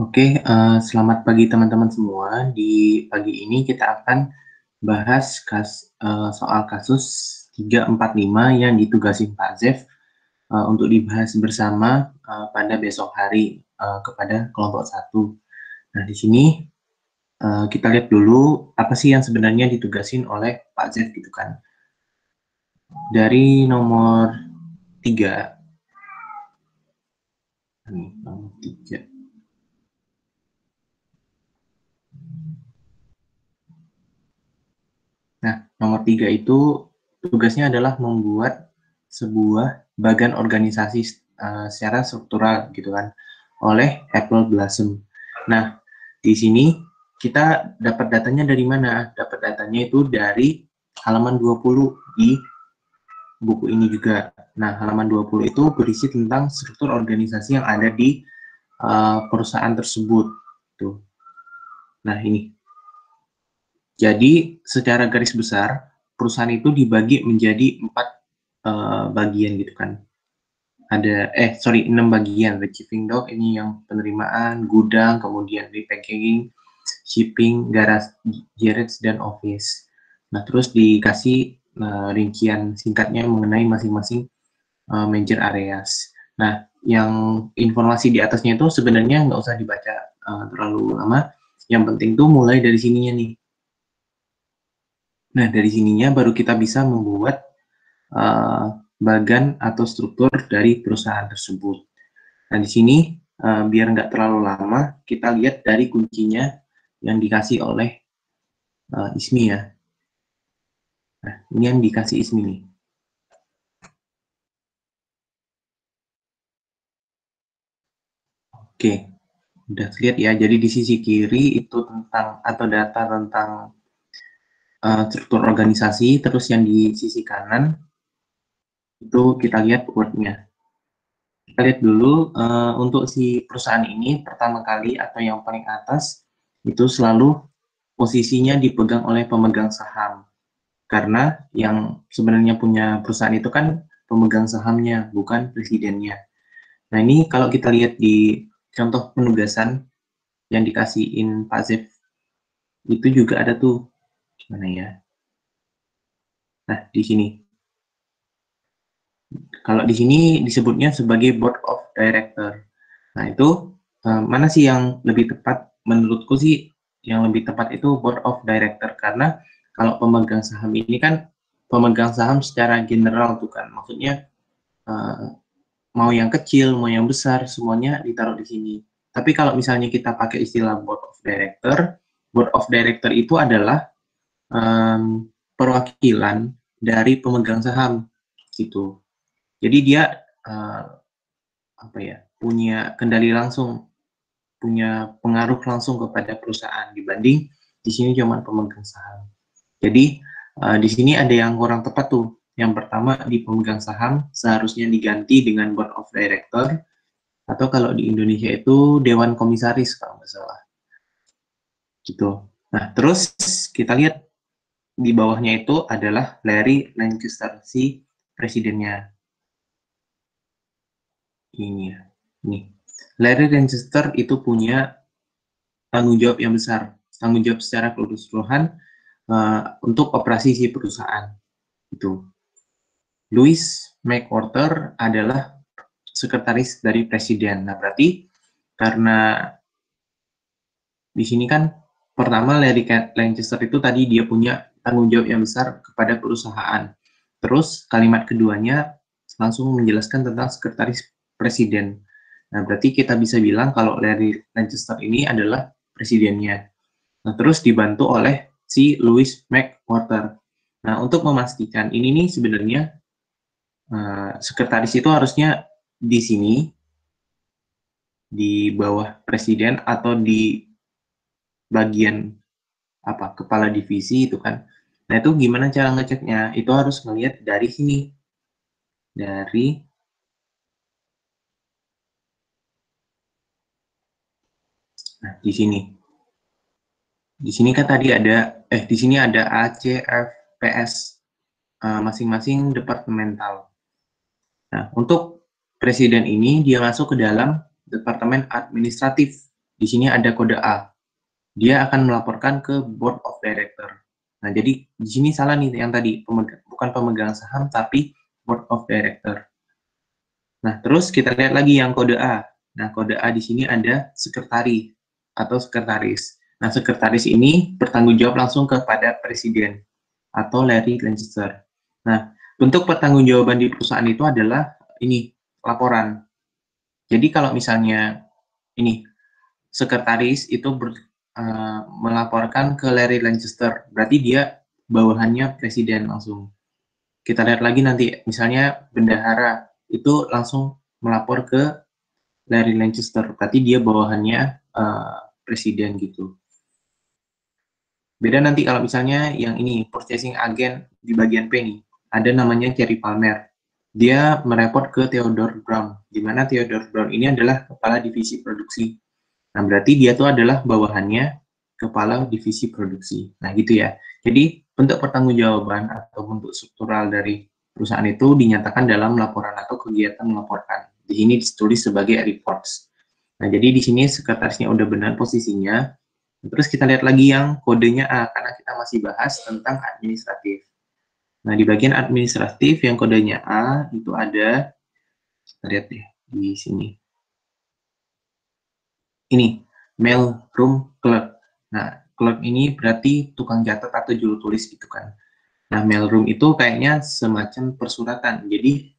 Oke, selamat pagi teman-teman semua. Di pagi ini kita akan bahas soal kasus 345 yang ditugasin Pak Zef untuk dibahas bersama pada besok hari kepada kelompok 1. Nah, di sini kita lihat dulu apa sih yang sebenarnya ditugasin oleh Pak Zef gitu kan. Dari nomor 3. Nomor 3. Nah, nomor 3 itu tugasnya adalah membuat sebuah bagan organisasi secara struktural gitu kan oleh Apple Blossom. Nah, di sini kita dapat datanya dari mana? Dapat datanya itu dari halaman 20 di buku ini juga. Nah, halaman 20 itu berisi tentang struktur organisasi yang ada di perusahaan tersebut. Tuh. Nah, ini. Jadi, secara garis besar, perusahaan itu dibagi menjadi 4 bagian gitu kan. Ada 6 bagian. Receiving dock ini yang penerimaan, gudang, kemudian repackaging, shipping, garage dan office. Nah, terus dikasih rincian singkatnya mengenai masing-masing major areas. Nah, yang informasi di atasnya itu sebenarnya nggak usah dibaca terlalu lama. Yang penting tuh mulai dari sininya nih. Nah, dari sininya baru kita bisa membuat bagan atau struktur dari perusahaan tersebut. Nah, di sini biar nggak terlalu lama, kita lihat dari kuncinya yang dikasih oleh Ismi ya. Nah, ini yang dikasih Ismi nih. Oke, udah lihat ya. Jadi di sisi kiri itu tentang atau data tentang struktur organisasi, terus yang di sisi kanan itu kita lihat word-nya. Kita lihat dulu untuk si perusahaan ini pertama kali atau yang paling atas itu selalu posisinya dipegang oleh pemegang saham. Karena yang sebenarnya punya perusahaan itu kan pemegang sahamnya, bukan presidennya. Nah, ini kalau kita lihat di contoh penugasan yang dikasihin Pak Zef, itu juga ada tuh. Gimana ya? Nah, di sini. Kalau di sini disebutnya sebagai Board of Director. Nah, itu mana sih yang lebih tepat? Menurutku sih yang lebih tepat itu Board of Director. Karena kalau pemegang saham ini kan pemegang saham secara general tuh kan. Maksudnya mau yang kecil, mau yang besar, semuanya ditaruh di sini. Tapi kalau misalnya kita pakai istilah Board of Director itu adalah perwakilan dari pemegang saham gitu. Jadi dia apa ya, punya kendali langsung, punya pengaruh langsung kepada perusahaan dibanding di sini cuma pemegang saham. Jadi di sini ada yang kurang tepat tuh. Yang pertama di pemegang saham seharusnya diganti dengan Board of Director atau kalau di Indonesia itu Dewan Komisaris kalau nggak salah. Gitu. Nah, terus kita lihat di bawahnya itu adalah Larry Lancaster, si presidennya. Ini ya. Nih. Larry Lancaster itu punya tanggung jawab yang besar, tanggung jawab secara keseluruhan untuk operasi si perusahaan. Itu. Louis McWhorter adalah sekretaris dari presiden. Nah, berarti karena di sini kan pertama Larry Lancaster itu tadi dia punya tanggung jawab yang besar kepada perusahaan. Terus kalimat keduanya langsung menjelaskan tentang sekretaris presiden. Nah, berarti kita bisa bilang kalau Larry Lancaster ini adalah presidennya. Nah, terus dibantu oleh si Louis McWhorter. Nah, untuk memastikan ini nih sebenarnya sekretaris itu harusnya di sini di bawah presiden atau di bagian apa kepala divisi itu kan. Nah, itu gimana cara ngeceknya? Itu harus ngelihat dari sini. Dari nah di sini. Di sini kan tadi ada di sini ada A, C, F, PS masing-masing departemental. Nah, untuk presiden ini dia masuk ke dalam departemen administratif di sini ada kode A. Dia akan melaporkan ke Board of Director. Nah, jadi di sini salah nih yang tadi, bukan pemegang saham, tapi Board of Director. Nah, terus kita lihat lagi yang kode A. Nah, kode A di sini ada sekretaris atau sekretaris. Nah, sekretaris ini bertanggung jawab langsung kepada presiden atau Larry Lancaster. Nah, bentuk pertanggungjawaban di perusahaan itu adalah ini, laporan. Jadi kalau misalnya ini, sekretaris itu melaporkan ke Larry Lancaster, berarti dia bawahannya presiden langsung. Kita lihat lagi nanti, misalnya bendahara itu langsung melapor ke Larry Lancaster, berarti dia bawahannya presiden gitu. Beda nanti kalau misalnya yang ini, purchasing agent di bagian P nih, ada namanya Thierry Palmer. Dia mereport ke Theodore Brown, di mana Theodore Brown ini adalah kepala divisi produksi. Nah, berarti dia tuh adalah bawahannya kepala divisi produksi. Nah, gitu ya. Jadi, bentuk pertanggungjawaban atau bentuk struktural dari perusahaan itu dinyatakan dalam laporan atau kegiatan melaporkan. Di sini ditulis sebagai reports. Nah, jadi di sini sekretarisnya udah benar posisinya. Terus kita lihat lagi yang kodenya A, karena kita masih bahas tentang administratif. Nah, di bagian administratif yang kodenya A itu ada, kita lihat deh di sini. Ini, mail room clerk. Nah, clerk ini berarti tukang catat atau juru tulis gitu kan. Nah, mail room itu kayaknya semacam persuratan. Jadi,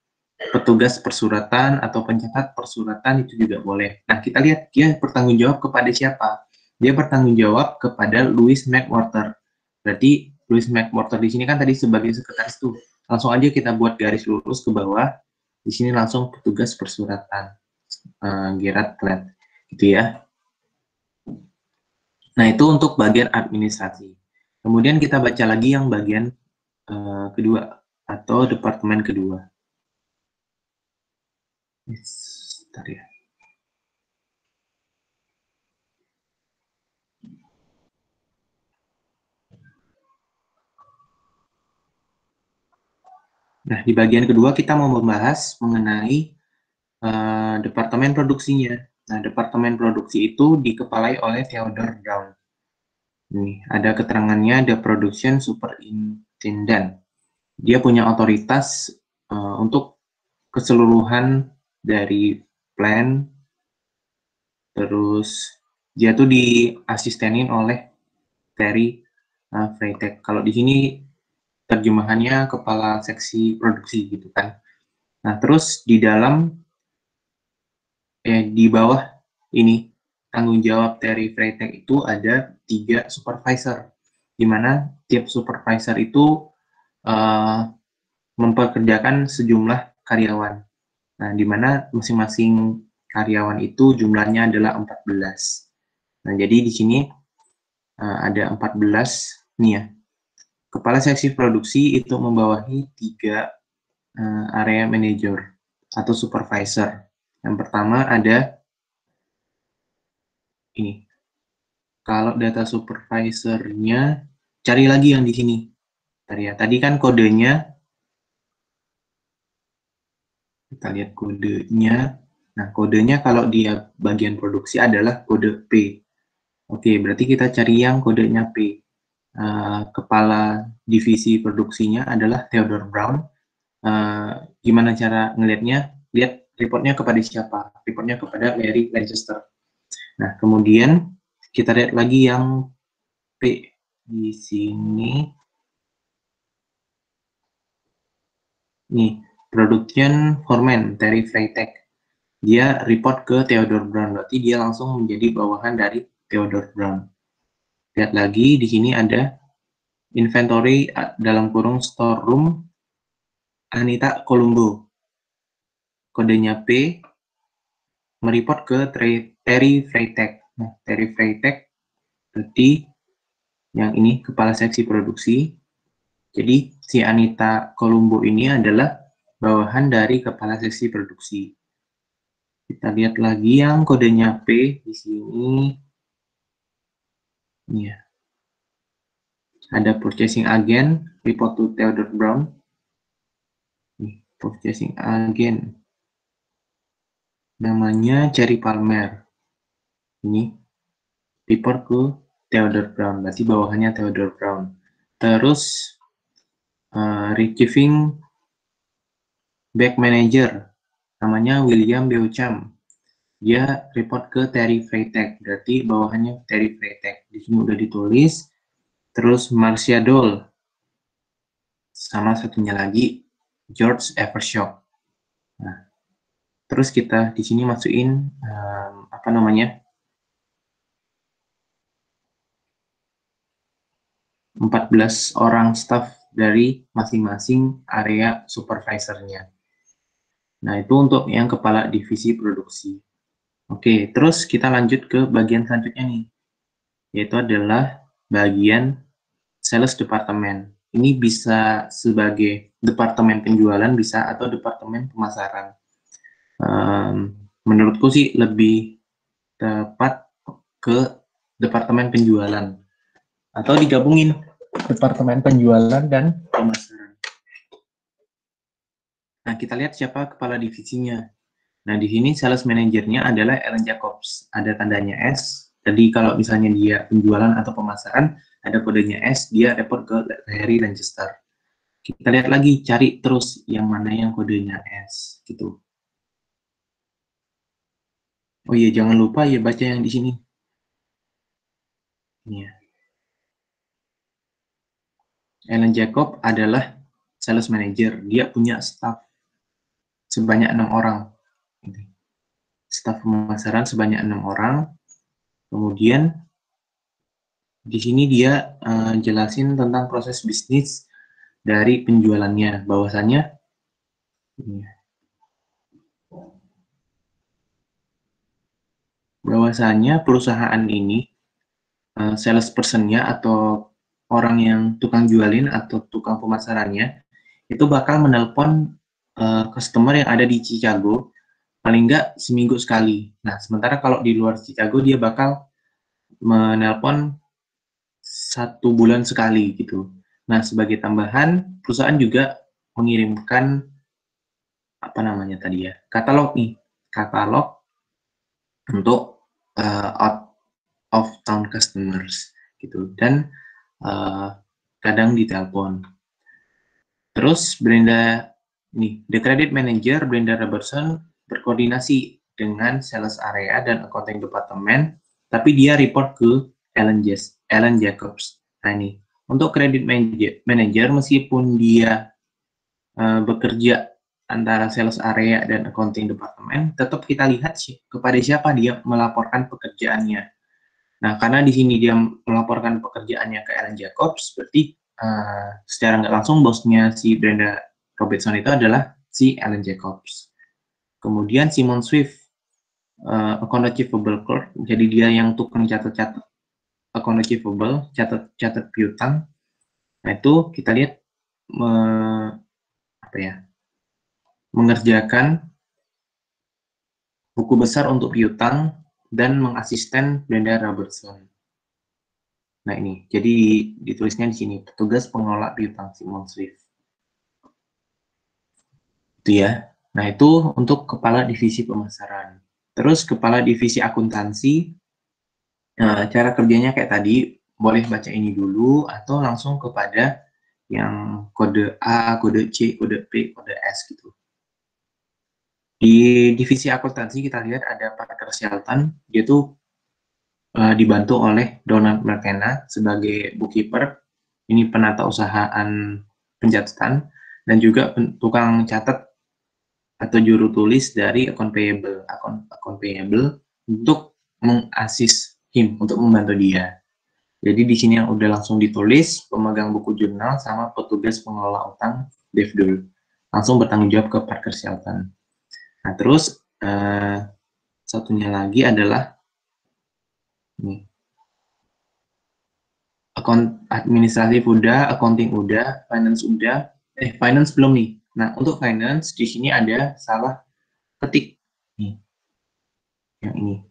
petugas persuratan atau pencatat persuratan itu juga boleh. Nah, kita lihat dia bertanggung jawab kepada siapa? Dia bertanggung jawab kepada Louis McWhorter. Berarti Louis McWhorter di sini kan tadi sebagai sekretaris tuh. Langsung aja kita buat garis lurus ke bawah. Di sini langsung petugas persuratan. Gerard Platt. Gitu ya. Nah, itu untuk bagian administrasi. Kemudian kita baca lagi yang bagian kedua atau departemen kedua. Bentar ya. Nah, di bagian kedua kita mau membahas mengenai departemen produksinya. Nah, departemen produksi itu dikepalai oleh Theodore Brown. Ini ada keterangannya, the production superintendent. Dia punya otoritas untuk keseluruhan dari plan, terus dia tuh diasistenin oleh Terry Freitag. Kalau di sini terjemahannya kepala seksi produksi gitu kan. Nah, terus di dalam di bawah ini tanggung jawab Terry Freitag itu ada 3 supervisor, di mana tiap supervisor itu mempekerjakan sejumlah karyawan. Nah, di mana masing-masing karyawan itu jumlahnya adalah 14. Nah, jadi di sini ada 14 nih ya. Kepala seksi produksi itu membawahi 3 area manager atau supervisor. Yang pertama ada ini. Kalau data supervisornya, cari lagi yang di sini. Tadi kan kodenya, kita lihat kodenya. Nah, kodenya kalau dia bagian produksi adalah kode P. Oke, berarti kita cari yang kodenya P. Kepala divisi produksinya adalah Theodore Brown. Gimana cara ngelihatnya? Lihat reportnya kepada siapa? Reportnya kepada Larry Lancaster. Nah, kemudian kita lihat lagi yang P di sini. Nih, production foreman Terry Freitag. Dia report ke Theodore Brown, berarti dia langsung menjadi bawahan dari Theodore Brown. Lihat lagi, di sini ada inventory dalam kurung storeroom Anita Colombo. Kodenya P, mereport ke Terry Freitag. Nah, Terry Freitag berarti yang ini kepala seksi produksi. Jadi si Anita Colombo ini adalah bawahan dari kepala seksi produksi. Kita lihat lagi yang kodenya P di sini. Ini ya. Ada purchasing agent, report to Theodore Brown. Nih, purchasing agent. Namanya Thierry Palmer. Ini report ke Theodore Brown, berarti bawahannya Theodore Brown. Terus retrieving back manager, namanya William Beauchamp. Dia report ke Terry Freitag, berarti bawahannya Terry Freitag. Di sini udah ditulis. Terus Marcia Dole, sama satunya lagi George Evershock. Nah, terus kita di sini masukin apa namanya? 14 orang staff dari masing-masing area supervisornya. Nah, itu untuk yang kepala divisi produksi. Oke, terus kita lanjut ke bagian selanjutnya nih, yaitu adalah bagian sales department. Ini bisa sebagai departemen penjualan bisa atau departemen pemasaran. Menurutku sih lebih tepat ke departemen penjualan atau digabungin departemen penjualan dan pemasaran. Nah, kita lihat siapa kepala divisinya. Nah, di sini sales manajernya adalah Ellen Jacobs. Ada tandanya S. Jadi kalau misalnya dia penjualan atau pemasaran, ada kodenya S, dia report ke Larry Lancaster. Kita lihat lagi, cari terus yang mana yang kodenya S, gitu. Oh iya, jangan lupa ya baca yang di sini. Ini ya. Ellen Jacob adalah sales manager. Dia punya staff sebanyak 6 orang. Staf pemasaran sebanyak 6 orang. Kemudian di sini dia jelasin tentang proses bisnis dari penjualannya. Bahwasanya perusahaan ini sales personnya atau orang yang tukang jualin atau tukang pemasarannya itu bakal menelpon customer yang ada di Chicago paling nggak seminggu sekali. Nah, sementara kalau di luar Chicago dia bakal menelpon 1 bulan sekali gitu. Nah, sebagai tambahan, perusahaan juga mengirimkan apa namanya tadi ya, katalog nih, katalog untuk out of town customers gitu, dan kadang ditelepon. Terus Brenda nih, the credit manager Brenda Robertson berkoordinasi dengan sales area dan accounting department, tapi dia report ke Ellen Jacobs. Nah ini, untuk credit manager meskipun dia bekerja antara sales area dan accounting department, tetap kita lihat kepada siapa dia melaporkan pekerjaannya. Nah, karena di sini dia melaporkan pekerjaannya ke Ellen Jacobs, berarti secara nggak langsung bosnya si Brenda Robertson itu adalah si Ellen Jacobs. Kemudian Simon Swift, account receivable clerk, jadi dia yang tukang catat-catat account receivable, catat piutang. Nah, itu kita lihat mengerjakan buku besar untuk piutang dan mengasisten Brenda Robertson. Nah ini, jadi ditulisnya di sini, petugas pengelola piutang Simon Swift. Itu ya. Nah itu untuk kepala divisi pemasaran. Terus kepala divisi akuntansi, cara kerjanya kayak tadi, boleh baca ini dulu atau langsung kepada yang kode A, kode C, kode P, kode S gitu. Di divisi akuntansi kita lihat ada Parker Shelton, dia tuh dibantu oleh Donald McKenna sebagai bookkeeper, ini penata usahaan pencatatan, dan juga tukang catat atau juru tulis dari account payable untuk mengassist him, untuk membantu dia. Jadi di sini yang udah langsung ditulis, pemegang buku jurnal sama petugas pengelola utang Dave Dole. Langsung bertanggung jawab ke Parker Shelton. Nah terus satunya lagi adalah nih, administratif udah, accounting udah, finance udah, finance belum nih. Nah, untuk finance di sini ada salah ketik nih, yang ini.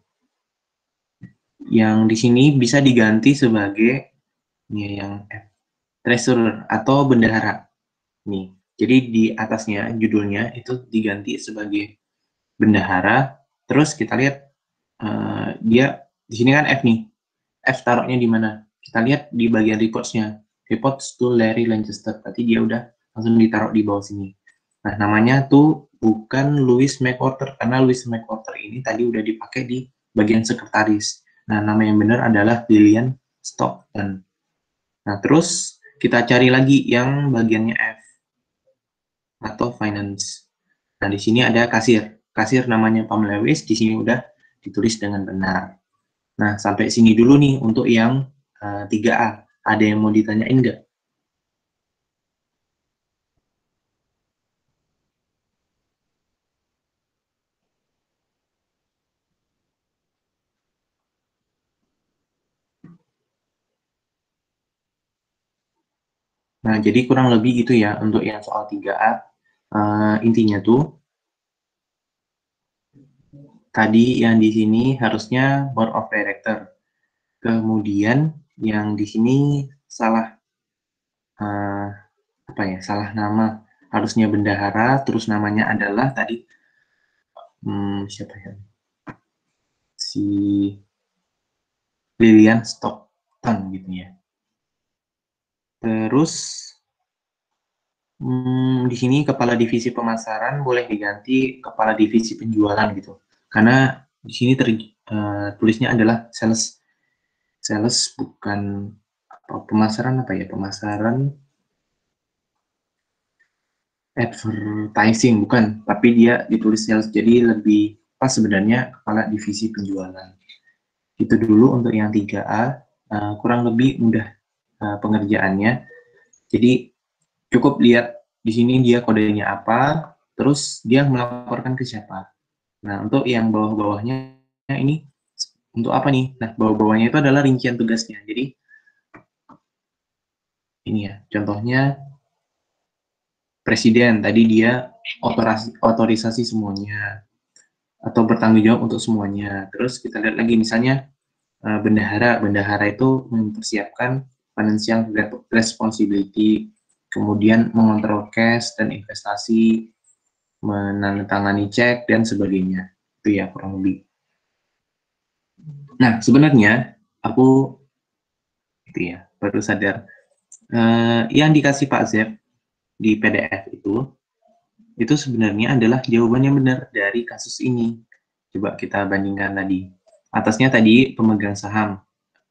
Yang di sini bisa diganti sebagai nih yang F, treasurer atau bendahara. Nih, jadi di atasnya judulnya itu diganti sebagai bendahara. Terus kita lihat dia di sini kan F nih. F taruhnya di mana? Kita lihat di bagian reports-nya. Reports to Larry Lancaster. Berarti dia udah langsung ditaruh di bawah sini. Nah, namanya tuh bukan Louis McWhorter, karena Louis McWhorter ini tadi udah dipakai di bagian sekretaris. Nah, nama yang benar adalah Lillian Stockton. Nah, terus kita cari lagi yang bagiannya F, atau finance. Nah, di sini ada kasir. Kasir namanya Pamela Lewis, di sini udah ditulis dengan benar. Nah, sampai sini dulu nih untuk yang 3A. Ada yang mau ditanyain nggak? Nah, jadi kurang lebih gitu ya untuk yang soal 3A. Intinya tuh, tadi yang di sini harusnya board of director. Kemudian yang di sini salah uh, apa ya? Salah nama. Harusnya bendahara, terus namanya adalah tadi siapa ya? Si Lillian Stockton gitu ya. Terus di sini kepala divisi pemasaran boleh diganti kepala divisi penjualan gitu. Karena di sini tulisnya adalah sales. Sales bukan pemasaran apa ya? Pemasaran advertising bukan, tapi dia ditulis sales. Jadi lebih pas sebenarnya kepala divisi penjualan. Itu dulu untuk yang 3A, kurang lebih mudah pengerjaannya. Jadi cukup lihat di sini dia kodenya apa, terus dia melaporkan ke siapa. Nah, untuk yang bawah-bawahnya ini untuk apa nih? Nah, bawah-bawahnya itu adalah rincian tugasnya. Jadi ini ya, contohnya presiden tadi dia otorisasi semuanya atau bertanggung jawab untuk semuanya. Terus kita lihat lagi misalnya bendahara. Bendahara itu mempersiapkan financial responsibility, kemudian mengontrol cash dan investasi, menandatangani cek dan sebagainya. Itu ya kurang lebih. Nah, sebenarnya aku itu ya baru sadar yang dikasih Pak Zep di PDF itu sebenarnya adalah jawaban yang benar dari kasus ini. Coba kita bandingkan tadi. Atasnya tadi pemegang saham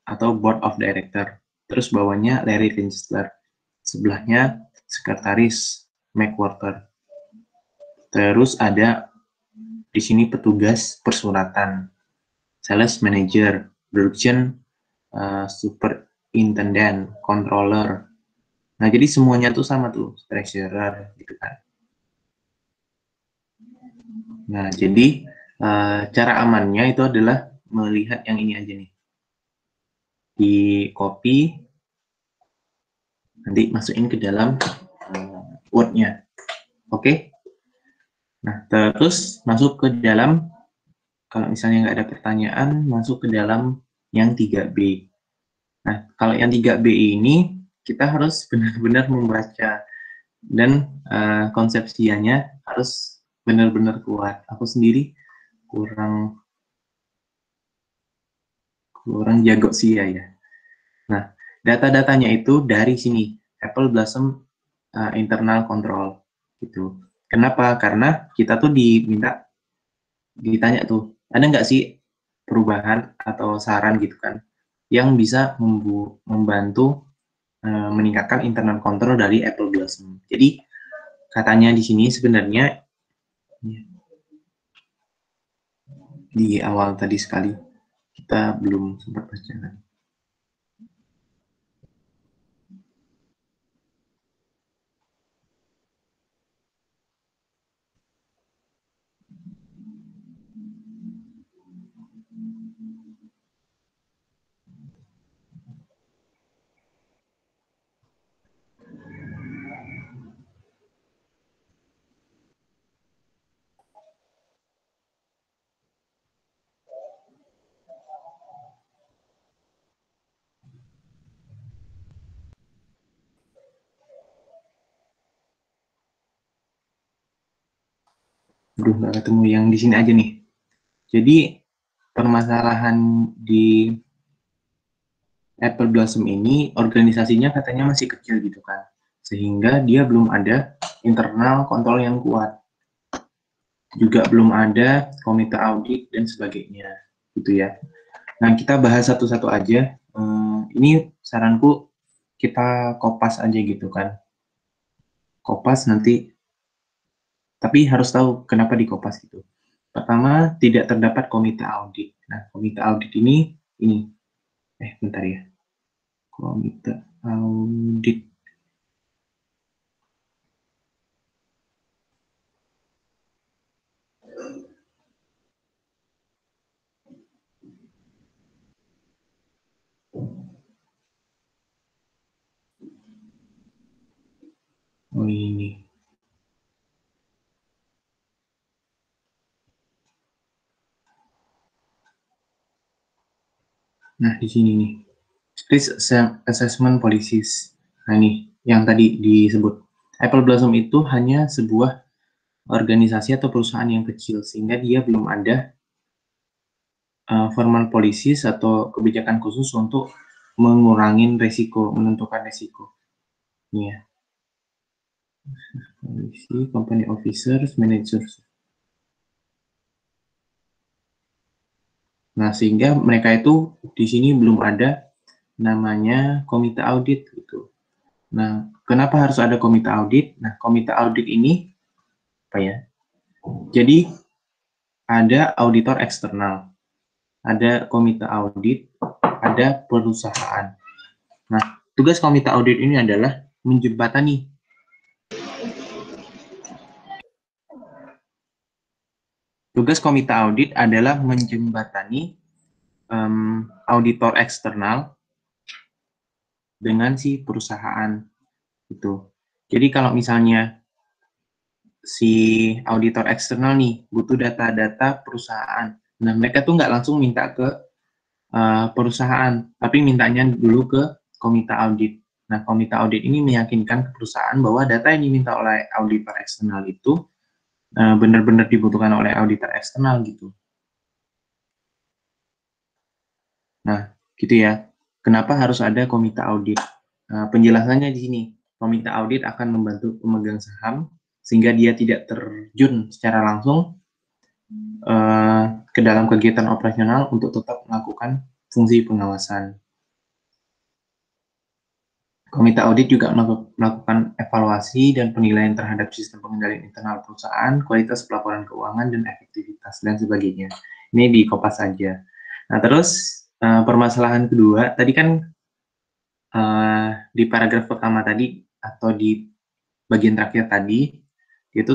atau board of director. Terus bawahnya Larry Finchler. Sebelahnya sekretaris McWhorter. Terus ada di sini petugas persuratan, sales manager, production superintendent, controller. Nah, jadi semuanya tuh sama tuh, treasurer gitu kan. Nah, jadi cara amannya itu adalah melihat yang ini aja nih. Di copy, nanti masukin ke dalam Word-nya. Oke? Okay? Nah, terus masuk ke dalam, kalau misalnya nggak ada pertanyaan, masuk ke dalam yang 3B. Nah, kalau yang 3B ini, kita harus benar-benar membaca dan konsepsianya harus benar-benar kuat. Aku sendiri kurang kurang jago sih ya. Nah, data-datanya itu dari sini, Apple Blossom internal control gitu. Kenapa? Karena kita tuh ditanya tuh, ada nggak sih perubahan atau saran gitu kan, yang bisa membantu meningkatkan internal control dari Apple Blossom. Jadi katanya di sini sebenarnya di awal tadi sekali kita belum sempat baca. Aduh, nggak ketemu yang di sini aja nih. Jadi permasalahan di Apple Blossom ini organisasinya katanya masih kecil gitu kan, sehingga dia belum ada internal kontrol yang kuat, juga belum ada komite audit dan sebagainya, gitu ya. Nah, kita bahas satu-satu aja. Ini saranku kita kopas aja gitu kan. Kopas nanti, tapi harus tahu kenapa dikopas gitu. Pertama, tidak terdapat komite audit. Nah, komite audit ini, bentar ya. Komite audit. Oh, ini. Nah, di sini nih. Risk Assessment Policies. Nah, ini yang tadi disebut. Apple Blossom itu hanya sebuah organisasi atau perusahaan yang kecil, sehingga dia belum ada formal policies atau kebijakan khusus untuk mengurangi resiko, menentukan resiko. Ini ya. Policy, company officers, managers. Nah, sehingga mereka itu di sini belum ada namanya komite audit gitu. Nah, kenapa harus ada komite audit? Nah, komite audit ini apa ya? Jadi ada auditor eksternal, ada komite audit, ada perusahaan. Nah, tugas komite audit ini adalah menjembatani. Tugas komite audit adalah menjembatani auditor eksternal dengan si perusahaan itu. Jadi kalau misalnya si auditor eksternal nih butuh data-data perusahaan, nah mereka tuh nggak langsung minta ke perusahaan, tapi mintanya dulu ke komite audit. Nah, komite audit ini meyakinkan ke perusahaan bahwa data yang diminta oleh auditor eksternal itu benar-benar dibutuhkan oleh auditor eksternal gitu. Nah, gitu ya. Kenapa harus ada komite audit? Penjelasannya di sini. Komite audit akan membantu pemegang saham sehingga dia tidak terjun secara langsung ke dalam kegiatan operasional untuk tetap melakukan fungsi pengawasan. Komite audit juga melakukan evaluasi dan penilaian terhadap sistem pengendalian internal perusahaan, kualitas pelaporan keuangan, dan efektivitas, dan sebagainya. Ini di Kopas saja. Nah, terus permasalahan kedua, tadi kan di paragraf pertama tadi, atau di bagian terakhir tadi, itu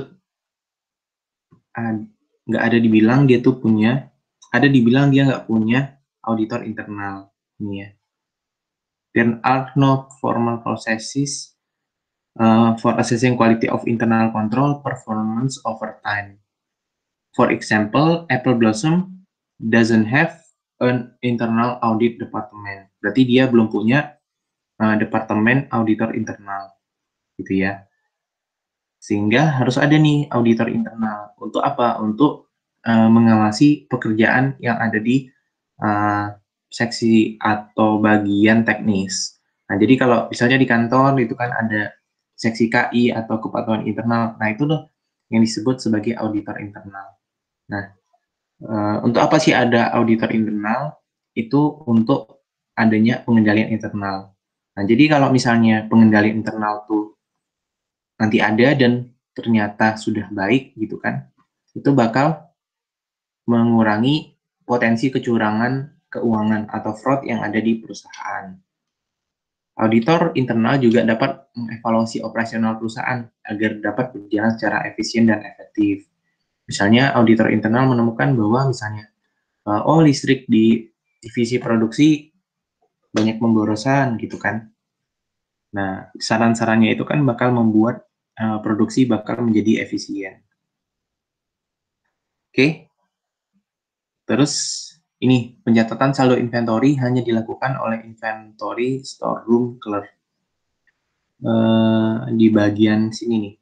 nggak ada dibilang dia tuh punya, ada dibilang dia nggak punya auditor internal. Ini ya. There are no formal processes for assessing quality of internal control performance over time. For example, Apple Blossom doesn't have an internal audit department. Berarti dia belum punya departemen auditor internal, gitu ya. Sehingga harus ada nih auditor internal. Untuk apa? Untuk mengawasi pekerjaan yang ada di seksi atau bagian teknis. Nah, jadi kalau misalnya di kantor itu kan ada seksi KI atau kepatuhan internal. Nah, itu loh yang disebut sebagai auditor internal. Nah, untuk apa sih ada auditor internal? Itu untuk adanya pengendalian internal. Nah, jadi kalau misalnya pengendalian internal tuh nanti ada dan ternyata sudah baik gitu kan, itu bakal mengurangi potensi kecurangan keuangan atau fraud yang ada di perusahaan. Auditor internal juga dapat mengevaluasi operasional perusahaan agar dapat berjalan secara efisien dan efektif. Misalnya auditor internal menemukan bahwa misalnya listrik di divisi produksi banyak pemborosan gitu kan. Nah, saran-sarannya itu kan bakal membuat produksi bakal menjadi efisien. Oke, terus ini pencatatan saldo inventory hanya dilakukan oleh inventory storeroom clerk. Di bagian sini nih.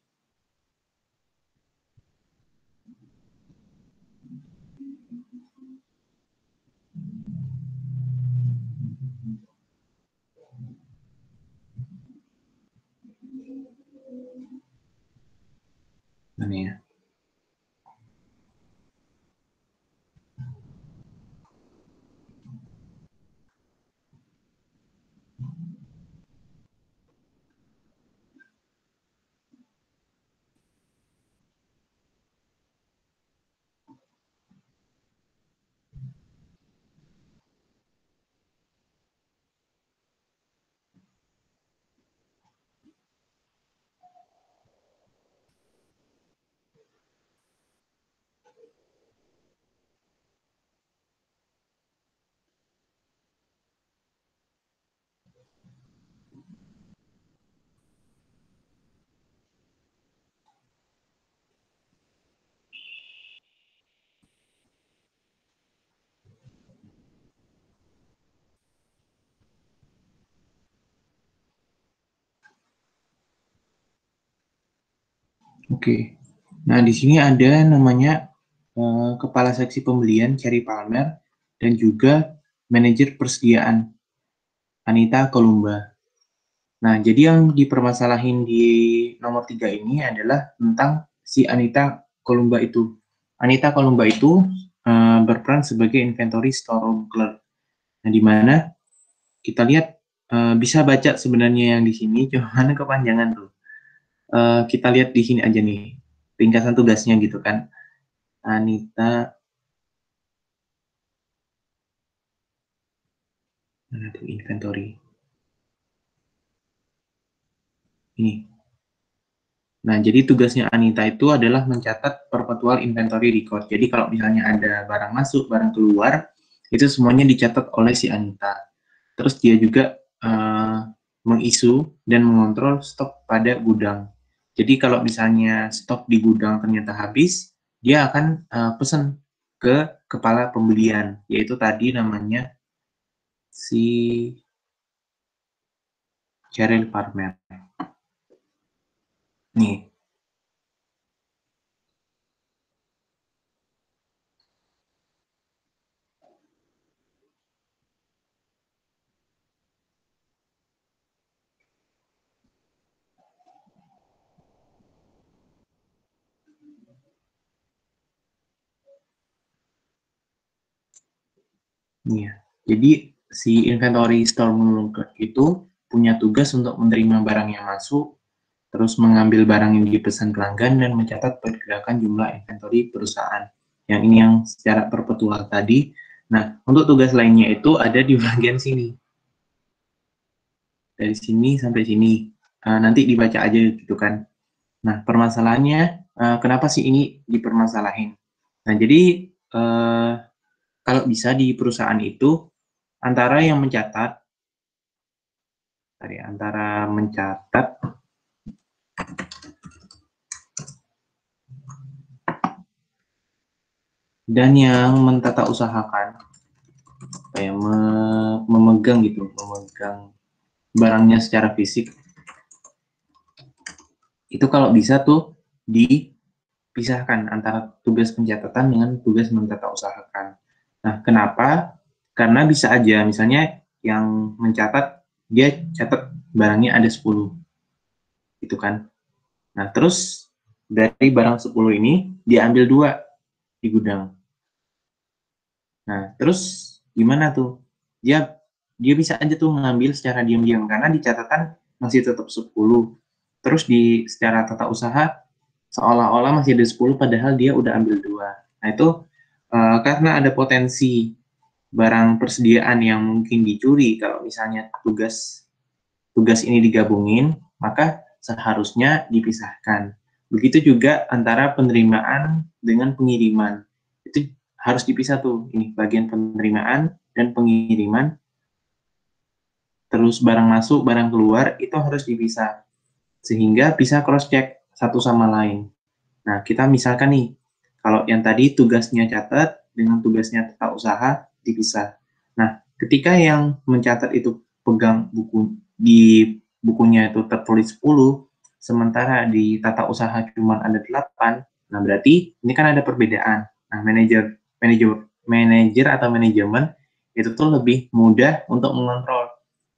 Oke. Nah, di sini ada namanya Kepala Seksi Pembelian Cherry Palmer dan juga Manajer Persediaan Anita Kolumba. Nah, jadi yang dipermasalahin di nomor 3 ini adalah tentang si Anita Kolumba itu. Anita Kolumba itu berperan sebagai inventory storeroom clerk. Nah, di mana kita lihat bisa baca sebenarnya yang di sini, cuman kepanjangan tuh. Kita lihat di sini aja nih, ringkasan tugasnya gitu kan. Anita, mana tuh inventory? Ini. Nah, jadi tugasnya Anita itu adalah mencatat perpetual inventory record. Jadi kalau misalnya ada barang masuk, barang keluar, itu semuanya dicatat oleh si Anita. Terus dia juga mengisu dan mengontrol stok pada gudang. Jadi kalau misalnya stok di gudang ternyata habis, dia akan pesan ke kepala pembelian, yaitu tadi namanya si Cheryl Farmer. Nih, nih ya. Jadi si inventory store mengelola itu punya tugas untuk menerima barang yang masuk, terus mengambil barang yang dipesan pelanggan dan mencatat pergerakan jumlah inventory perusahaan. Yang ini yang secara perpetual tadi. Nah, untuk tugas lainnya itu ada di bagian sini. Dari sini sampai sini. Nanti dibaca aja gitu kan. Nah, permasalahannya kenapa sih ini dipermasalahin? Nah, jadi kalau bisa di perusahaan itu antara yang mencatat, antara mencatat dan yang mentata usahakan, kayak memegang gitu, memegang barangnya secara fisik, itu kalau bisa tuh dipisahkan antara tugas pencatatan dengan tugas mentata usahakan. Nah, kenapa? Karena bisa aja, misalnya yang mencatat, dia catat barangnya ada 10, gitu kan. Nah, terus dari barang 10 ini, diambil 2 di gudang. Nah, terus gimana tuh? Dia dia bisa aja tuh ngambil secara diam-diam karena di catatan masih tetap 10. Terus di secara tata usaha seolah-olah masih ada 10 padahal dia udah ambil 2. Nah, itu karena ada potensi barang persediaan yang mungkin dicuri kalau misalnya tugas tugas ini digabungin, maka seharusnya dipisahkan. Begitu juga antara penerimaan dengan pengiriman. Itu harus dipisah tuh, ini bagian penerimaan dan pengiriman, terus barang masuk, barang keluar, itu harus dipisah. Sehingga bisa cross-check satu sama lain. Nah, kita misalkan nih, kalau yang tadi tugasnya catat dengan tugasnya tata usaha dipisah. Nah, ketika yang mencatat itu pegang buku di bukunya itu tertulis 10, sementara di tata usaha cuma ada 8, nah berarti ini kan ada perbedaan. Nah, manajer atau manajemen itu tuh lebih mudah untuk mengontrol.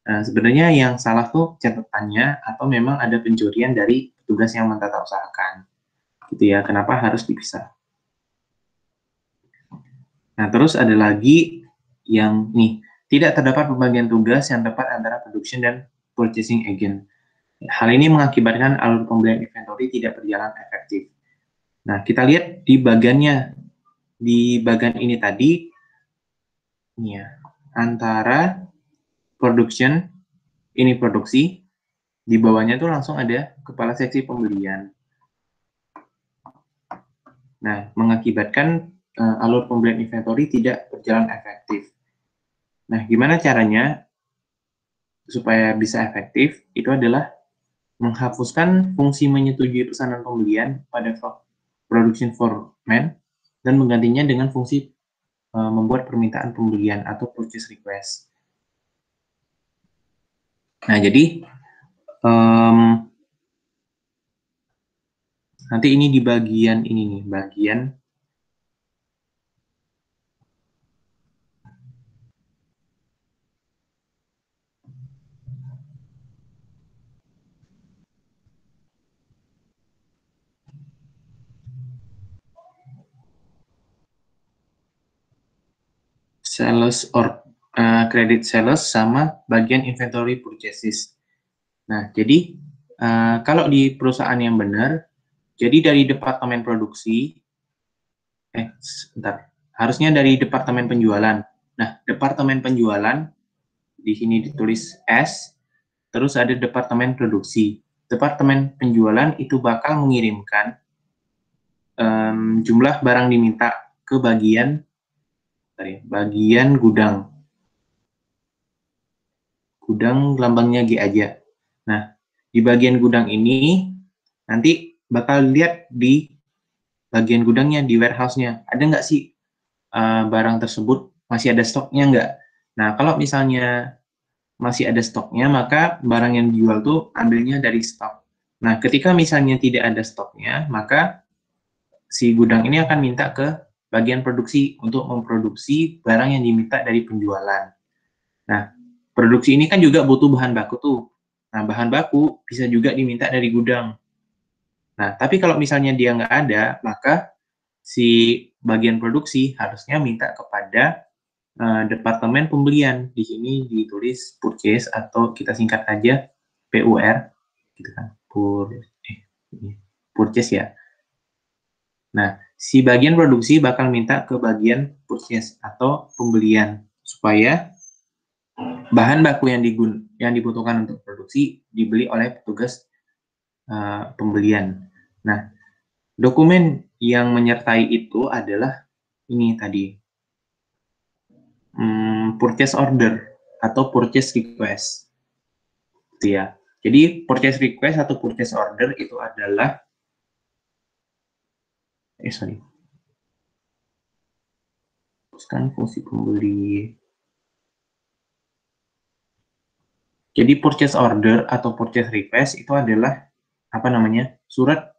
Nah, sebenarnya yang salah tuh catatannya atau memang ada pencurian dari tugas yang mentata usahakan. Gitu ya, kenapa harus dipisah. Nah, terus ada lagi yang nih, tidak terdapat pembagian tugas yang tepat antara production dan purchasing agent. Hal ini mengakibatkan alur pembelian inventory tidak berjalan efektif. Nah, kita lihat di bagiannya, di bagian ini tadi, ya, antara production, ini produksi, di bawahnya tuh langsung ada kepala seksi pembelian. Nah, mengakibatkan alur pembelian inventory tidak berjalan efektif. Nah, gimana caranya supaya bisa efektif? Itu adalah menghapuskan fungsi menyetujui pesanan pembelian pada production format dan menggantinya dengan fungsi membuat permintaan pembelian atau purchase request. Nah, jadi um, Nanti ini di bagian ini nih, bagian sales or credit sales sama bagian inventory purchases. Nah, jadi kalau di perusahaan yang benar, jadi dari departemen produksi, sebentar, harusnya dari departemen penjualan. Nah, departemen penjualan di sini ditulis S, terus ada departemen produksi. Departemen penjualan itu bakal mengirimkan jumlah barang diminta ke bagian gudang. Gudang lambangnya G aja. Nah, di bagian gudang ini nanti bakal lihat di bagian gudangnya, di warehouse-nya. Ada nggak sih barang tersebut masih ada stoknya nggak? Nah, kalau misalnya masih ada stoknya, maka barang yang dijual tuh ambilnya dari stok. Nah, ketika misalnya tidak ada stoknya, maka si gudang ini akan minta ke bagian produksi untuk memproduksi barang yang diminta dari penjualan. Nah, produksi ini kan juga butuh bahan baku tuh. Nah, bahan baku bisa juga diminta dari gudang. Nah, tapi kalau misalnya dia nggak ada, maka si bagian produksi harusnya minta kepada departemen pembelian. Di sini ditulis purchase atau kita singkat aja PUR, gitu kan? Purchase ya. Nah, si bagian produksi bakal minta ke bagian purchase atau pembelian supaya bahan baku yang dibutuhkan untuk produksi dibeli oleh petugas pembelian. Nah, dokumen yang menyertai itu adalah ini tadi, purchase order atau purchase request, gitu ya. Jadi purchase request atau purchase order itu adalah, teruskan fungsi pembeli. Jadi purchase order atau purchase request itu adalah apa namanya, surat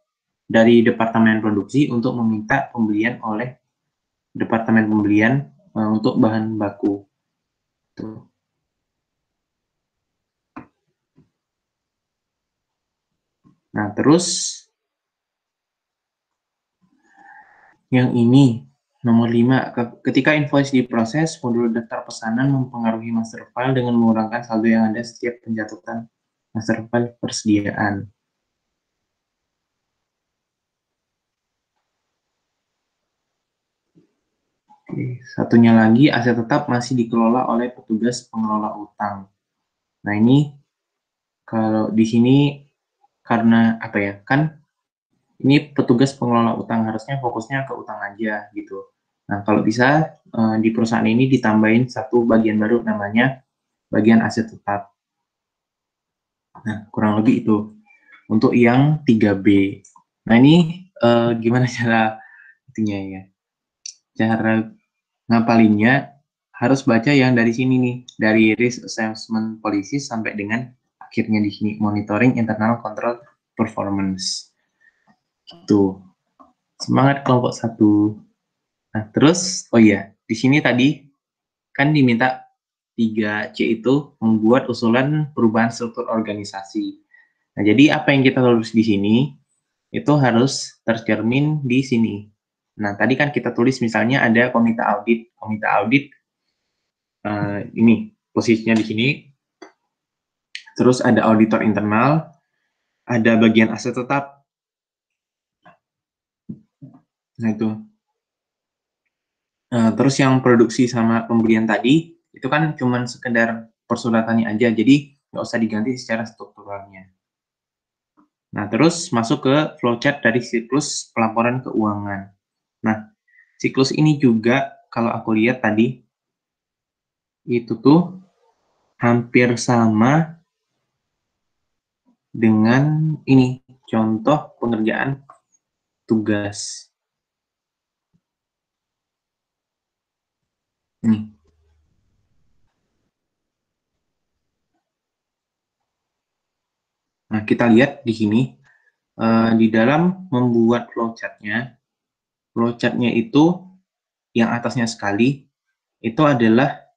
dari departemen produksi untuk meminta pembelian oleh departemen pembelian untuk bahan baku. Tuh. Nah, terus yang ini nomor 5, ketika invoice diproses, modul daftar pesanan mempengaruhi master file dengan mengurangkan saldo yang ada setiap penjatuhan master file persediaan. Oke, satunya lagi, aset tetap masih dikelola oleh petugas pengelola utang. Nah, ini kalau di sini karena apa ya, kan ini petugas pengelola utang harusnya fokusnya ke utang aja gitu. Nah, kalau bisa di perusahaan ini ditambahin satu bagian baru namanya bagian aset tetap. Nah, kurang lebih itu untuk yang 3B. Nah, ini gimana cara itunya ya? Cara ngapalinnya harus baca yang dari sini nih, dari risk assessment policy sampai dengan akhirnya di sini monitoring internal control performance. Itu. Semangat kelompok 1. Nah, terus oh iya, di sini tadi kan diminta 3C itu membuat usulan perubahan struktur organisasi. Nah, jadi apa yang kita tulis di sini itu harus tercermin di sini. Nah, tadi kan kita tulis misalnya ada komite audit. Komite audit ini posisinya di sini. Terus ada auditor internal, ada bagian aset tetap. Nah, itu. Terus yang produksi sama pembelian tadi, itu kan cuma sekedar persulatannya aja, jadi nggak usah diganti secara strukturalnya. Nah, terus masuk ke flowchart dari siklus pelaporan keuangan. Nah, siklus ini juga kalau aku lihat tadi, itu tuh hampir sama dengan ini, contoh pengerjaan tugas. Nih. Nah, kita lihat di sini, Di dalam membuat flowchart-nya itu yang atasnya sekali, itu adalah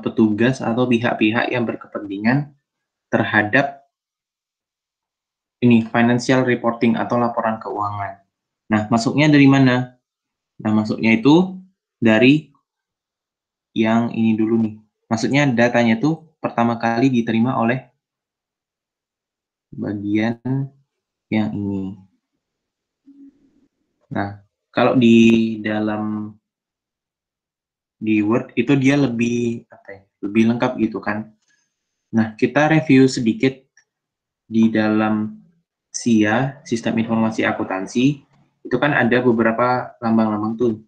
petugas atau pihak-pihak yang berkepentingan terhadap ini financial reporting atau laporan keuangan. Nah, masuknya dari mana? Nah, masuknya itu dari yang ini dulu nih. Maksudnya datanya itu pertama kali diterima oleh bagian yang ini. Nah, kalau di dalam di Word itu dia lebih apa ya? Lebih lengkap gitu kan. Nah, kita review sedikit di dalam SIA, Sistem Informasi Akuntansi, itu kan ada beberapa lambang-lambang tuh.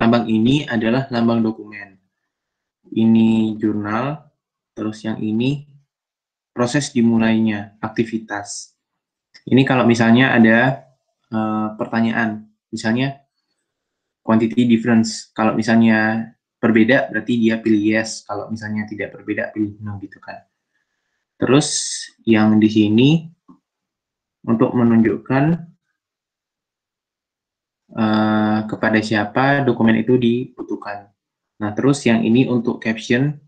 Lambang ini adalah lambang dokumen. Ini jurnal, terus yang ini proses dimulainya, aktivitas. Ini kalau misalnya ada pertanyaan, misalnya quantity difference. Kalau misalnya berbeda, berarti dia pilih yes. Kalau misalnya tidak berbeda, pilih no gitu kan. Terus yang di sini untuk menunjukkan kepada siapa dokumen itu dibutuhkan. Nah, terus yang ini untuk caption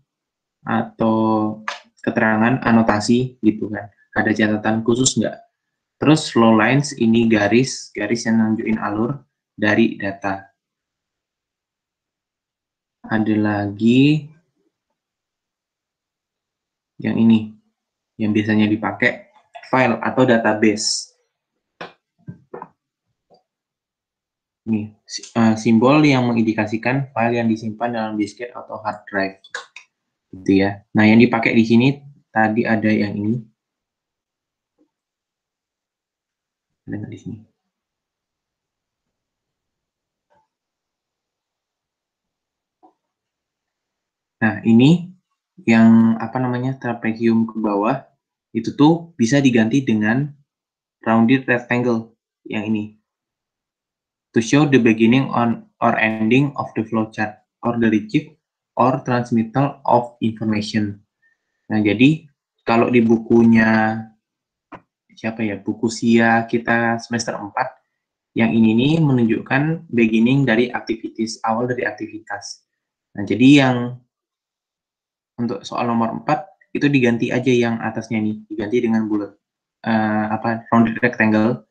atau keterangan anotasi gitu kan. Ada catatan khusus nggak? Terus flow lines ini garis yang nunjukin alur dari data. Ada lagi yang ini, yang biasanya dipakai file atau database. Ini simbol yang mengindikasikan file yang disimpan dalam disket atau hard drive. Gitu ya. Nah, yang dipakai di sini tadi ada yang ini. Ada di sini. Nah, ini yang apa namanya trapezium ke bawah itu tuh bisa diganti dengan rounded rectangle yang ini. To show the beginning on or ending of the flowchart or the retrieve or transmittal of information. Nah, jadi kalau di bukunya siapa ya? Buku SIA kita semester 4 yang ini nih menunjukkan beginning dari activities, awal dari aktivitas. Nah, jadi yang untuk soal nomor 4 itu diganti aja yang atasnya nih, diganti dengan bulat rounded rectangle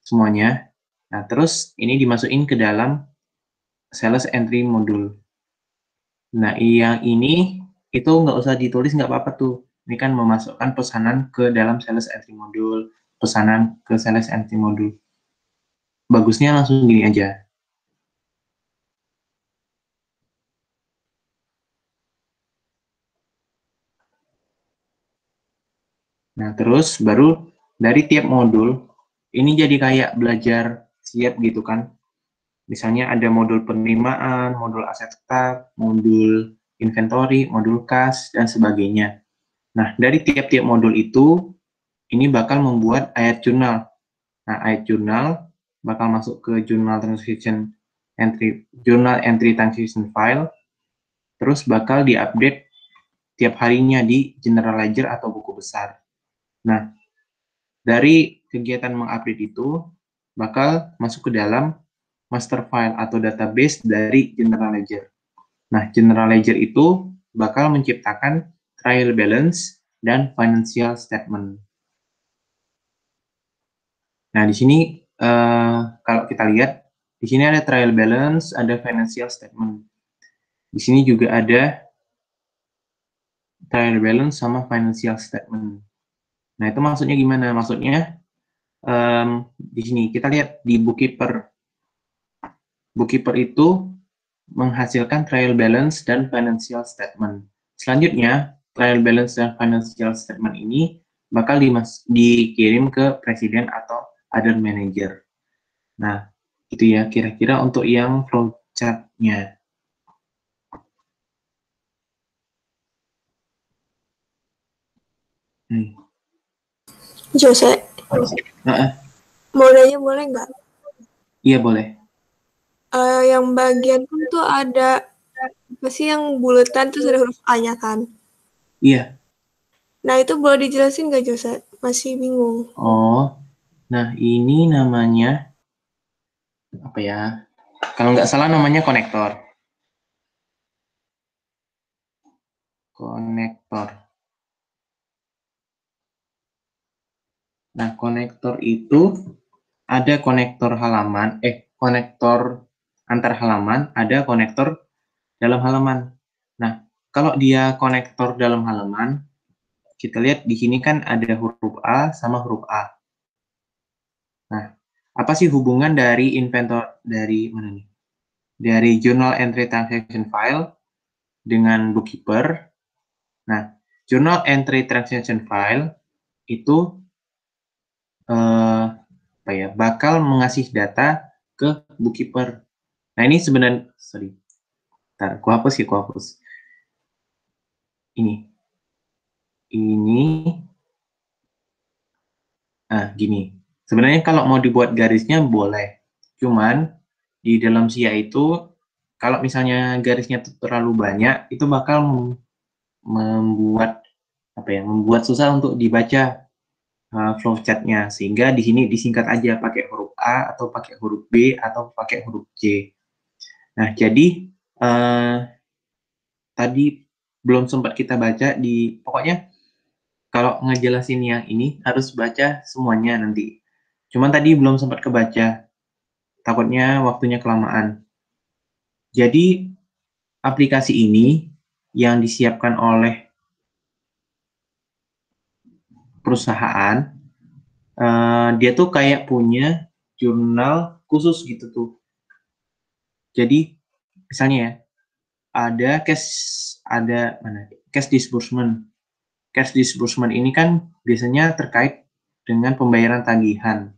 semuanya. Nah, terus ini dimasukin ke dalam sales entry module. Nah, yang ini itu nggak usah ditulis, nggak apa-apa tuh. Ini kan memasukkan pesanan ke dalam sales entry module, pesanan ke sales entry module. Bagusnya langsung gini aja. Nah, terus baru dari tiap modul, ini jadi kayak belajar siap gitu kan. Misalnya ada modul penerimaan, modul aset tetap, modul inventory, modul kas, dan sebagainya. Nah, dari tiap-tiap modul itu, ini bakal membuat ayat jurnal. Nah, ayat jurnal bakal masuk ke jurnal entry transition file, terus bakal diupdate tiap harinya di general ledger atau buku besar. Nah, dari kegiatan mengupdate itu bakal masuk ke dalam master file atau database dari general ledger. Nah, general ledger itu bakal menciptakan trial balance dan financial statement. Nah, di sini kalau kita lihat, di sini ada trial balance, ada financial statement. Di sini juga ada trial balance sama financial statement. Nah, itu maksudnya gimana? Maksudnya di sini kita lihat di bookkeeper. Bookkeeper itu menghasilkan trial balance dan financial statement. Selanjutnya, trial balance dan financial statement ini bakal dikirim ke presiden atau other manager. Nah, itu ya kira-kira untuk yang flowchart-nya. Jose, Nah, mau nanya boleh nggak? Iya, boleh. Yang bagian tuh ada apa sih yang buletan terus ada huruf A-nya kan? Iya. Nah, itu boleh dijelasin nggak, Josa? Masih bingung. Oh, nah ini namanya apa ya? Kalau nggak salah namanya konektor. Konektor. Nah, konektor itu ada konektor halaman, konektor antar halaman, ada konektor dalam halaman. Nah, kalau dia konektor dalam halaman, kita lihat di sini kan ada huruf A sama huruf A. Nah, apa sih hubungan dari inventor dari mana nih? Dari journal entry transaction file dengan bookkeeper? Nah, journal entry transaction file itu apa ya, bakal mengasih data ke bookkeeper. Nah, ini sebenarnya, sorry, ntar, ku hapus ya, ku hapus. Ini, nah gini, sebenarnya kalau mau dibuat garisnya boleh, cuman di dalam SIA itu, kalau misalnya garisnya terlalu banyak, itu bakal membuat apa ya, membuat susah untuk dibaca flowchartnya, sehingga di sini disingkat aja pakai huruf A atau pakai huruf B atau pakai huruf C. Nah, jadi tadi belum sempat kita baca di, pokoknya kalau ngejelasin yang ini harus baca semuanya nanti. Cuman tadi belum sempat kebaca, takutnya waktunya kelamaan. Jadi aplikasi ini yang disiapkan oleh perusahaan, dia tuh kayak punya jurnal khusus gitu tuh. Jadi misalnya ya, ada cash disbursement. Cash disbursement ini kan biasanya terkait dengan pembayaran tagihan,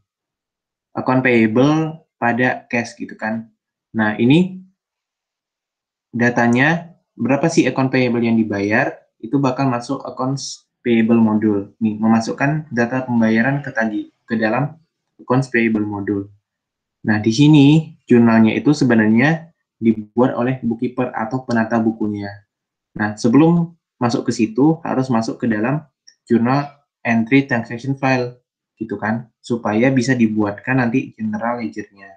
account payable pada cash gitu kan. Nah, ini datanya berapa sih account payable yang dibayar, itu bakal masuk accounts payable module. Nih, memasukkan data pembayaran ke dalam accounts payable module. Nah, di sini jurnalnya itu sebenarnya dibuat oleh bookkeeper atau penata bukunya. Nah, sebelum masuk ke situ harus masuk ke dalam jurnal entry transaction file gitu kan, supaya bisa dibuatkan nanti general ledger-nya.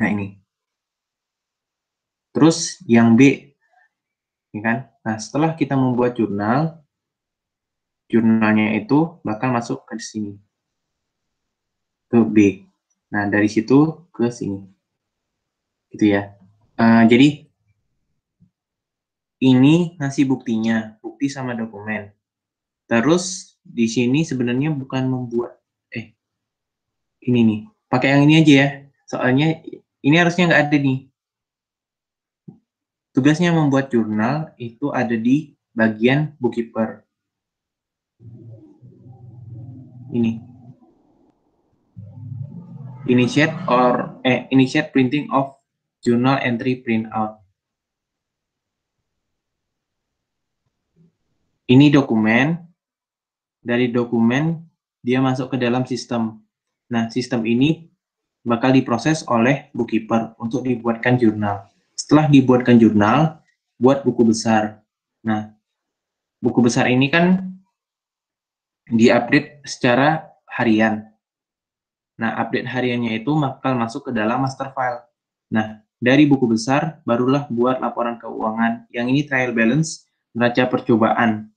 Nah, ini. Terus yang B, ya kan? Nah, setelah kita membuat jurnalnya itu bakal masuk ke sini, ke B. Nah, dari situ ke sini, gitu ya. Jadi ini ngasih buktinya, bukti sama dokumen. Terus di sini sebenarnya bukan membuat, ini nih, pakai yang ini aja ya. Soalnya ini harusnya nggak ada nih. Tugasnya membuat jurnal itu ada di bagian bookkeeper. Ini, initiate printing of journal entry printout. Ini dokumen, dari dokumen dia masuk ke dalam sistem. Nah, sistem ini bakal diproses oleh bookkeeper untuk dibuatkan jurnal. Setelah dibuatkan jurnal, buat buku besar. Nah, buku besar ini kan diupdate secara harian. Nah, update hariannya itu bakal masuk ke dalam master file. Nah, dari buku besar, barulah buat laporan keuangan. Yang ini trial balance, neraca percobaan,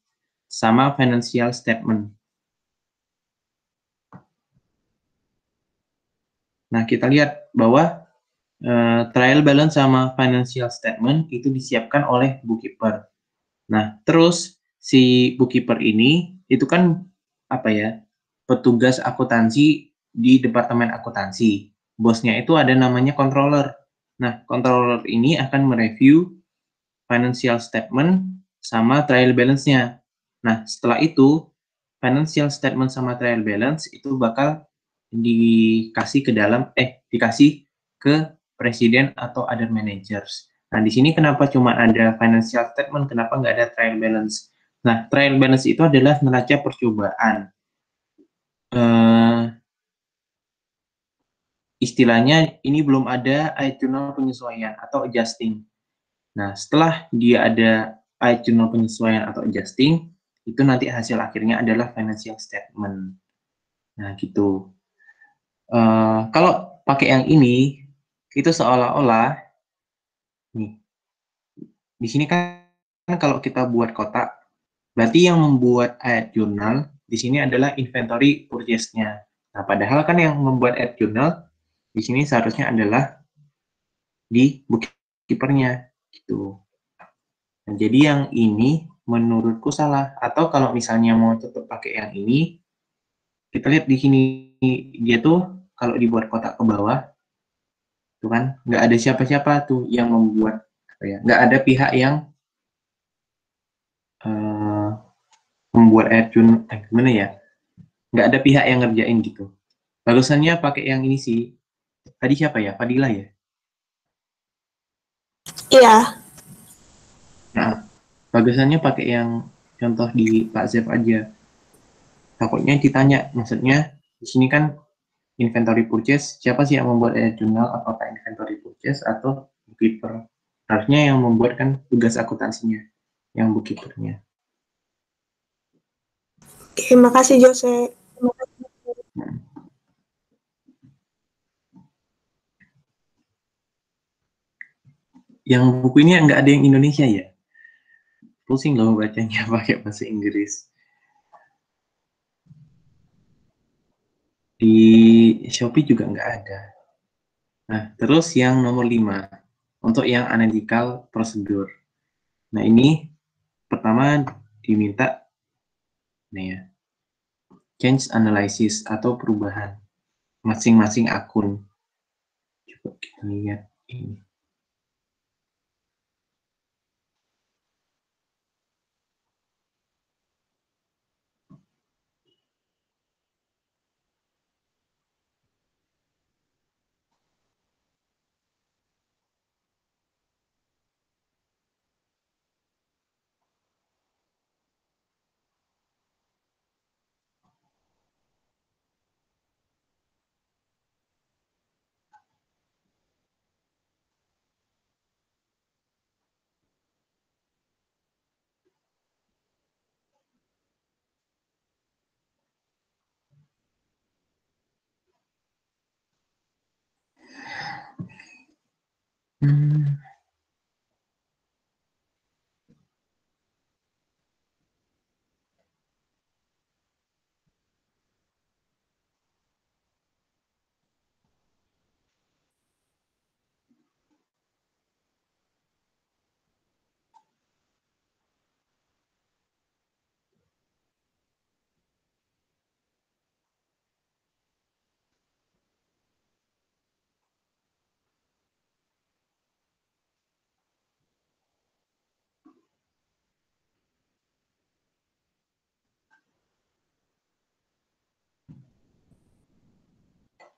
sama financial statement. Nah, kita lihat bahwa trial balance sama financial statement itu disiapkan oleh bookkeeper. Nah, terus si bookkeeper ini itu kan apa ya, petugas akuntansi di departemen akuntansi. Bosnya itu ada namanya controller. Nah, controller ini akan mereview financial statement sama trial balance-nya. Nah, setelah itu financial statement sama trial balance itu bakal dikasih ke presiden atau other managers. Nah, di sini kenapa cuma ada financial statement, kenapa nggak ada trial balance? Nah, trial balance itu adalah neraca percobaan. istilahnya ini belum ada jurnal penyesuaian atau adjusting. Nah, setelah dia ada jurnal penyesuaian atau adjusting, itu nanti hasil akhirnya adalah financial statement. Nah, gitu. Kalau pakai yang ini, itu seolah-olah, nih, di sini kan kalau kita buat kotak, berarti yang membuat jurnal di sini adalah inventory purchase-nya. Nah, padahal kan yang membuat jurnal di sini seharusnya adalah di bookkeeper-nya, gitu. Nah, jadi yang ini menurutku salah. Atau kalau misalnya mau tetap pakai yang ini, kita lihat di sini dia tuh kalau dibuat kotak ke bawah, tuh kan nggak ada siapa-siapa tuh yang membuat, nggak ada pihak yang membuat airtune, gimana ya? Nggak ada pihak yang ngerjain gitu. Bagusannya pakai yang ini sih. Tadi siapa ya? Fadila ya? Iya. Nah, bagusannya pakai yang contoh di Pak Zef aja. Takutnya ditanya, maksudnya di sini kan inventory purchase, siapa sih yang membuat jurnal, apakah inventory purchase atau bookkeeper? Harusnya yang membuat kan tugas akuntansinya, yang bookkeepernya. Terima kasih, Jose. Yang buku ini nggak ada yang Indonesia ya? Pusing loh bacanya pakai bahasa Inggris. Di Shopee juga nggak ada. Nah, terus yang nomor 5, untuk yang analytical procedure. Nah, ini pertama diminta, nih ya, change analysis atau perubahan masing-masing akun. Coba kita lihat ini.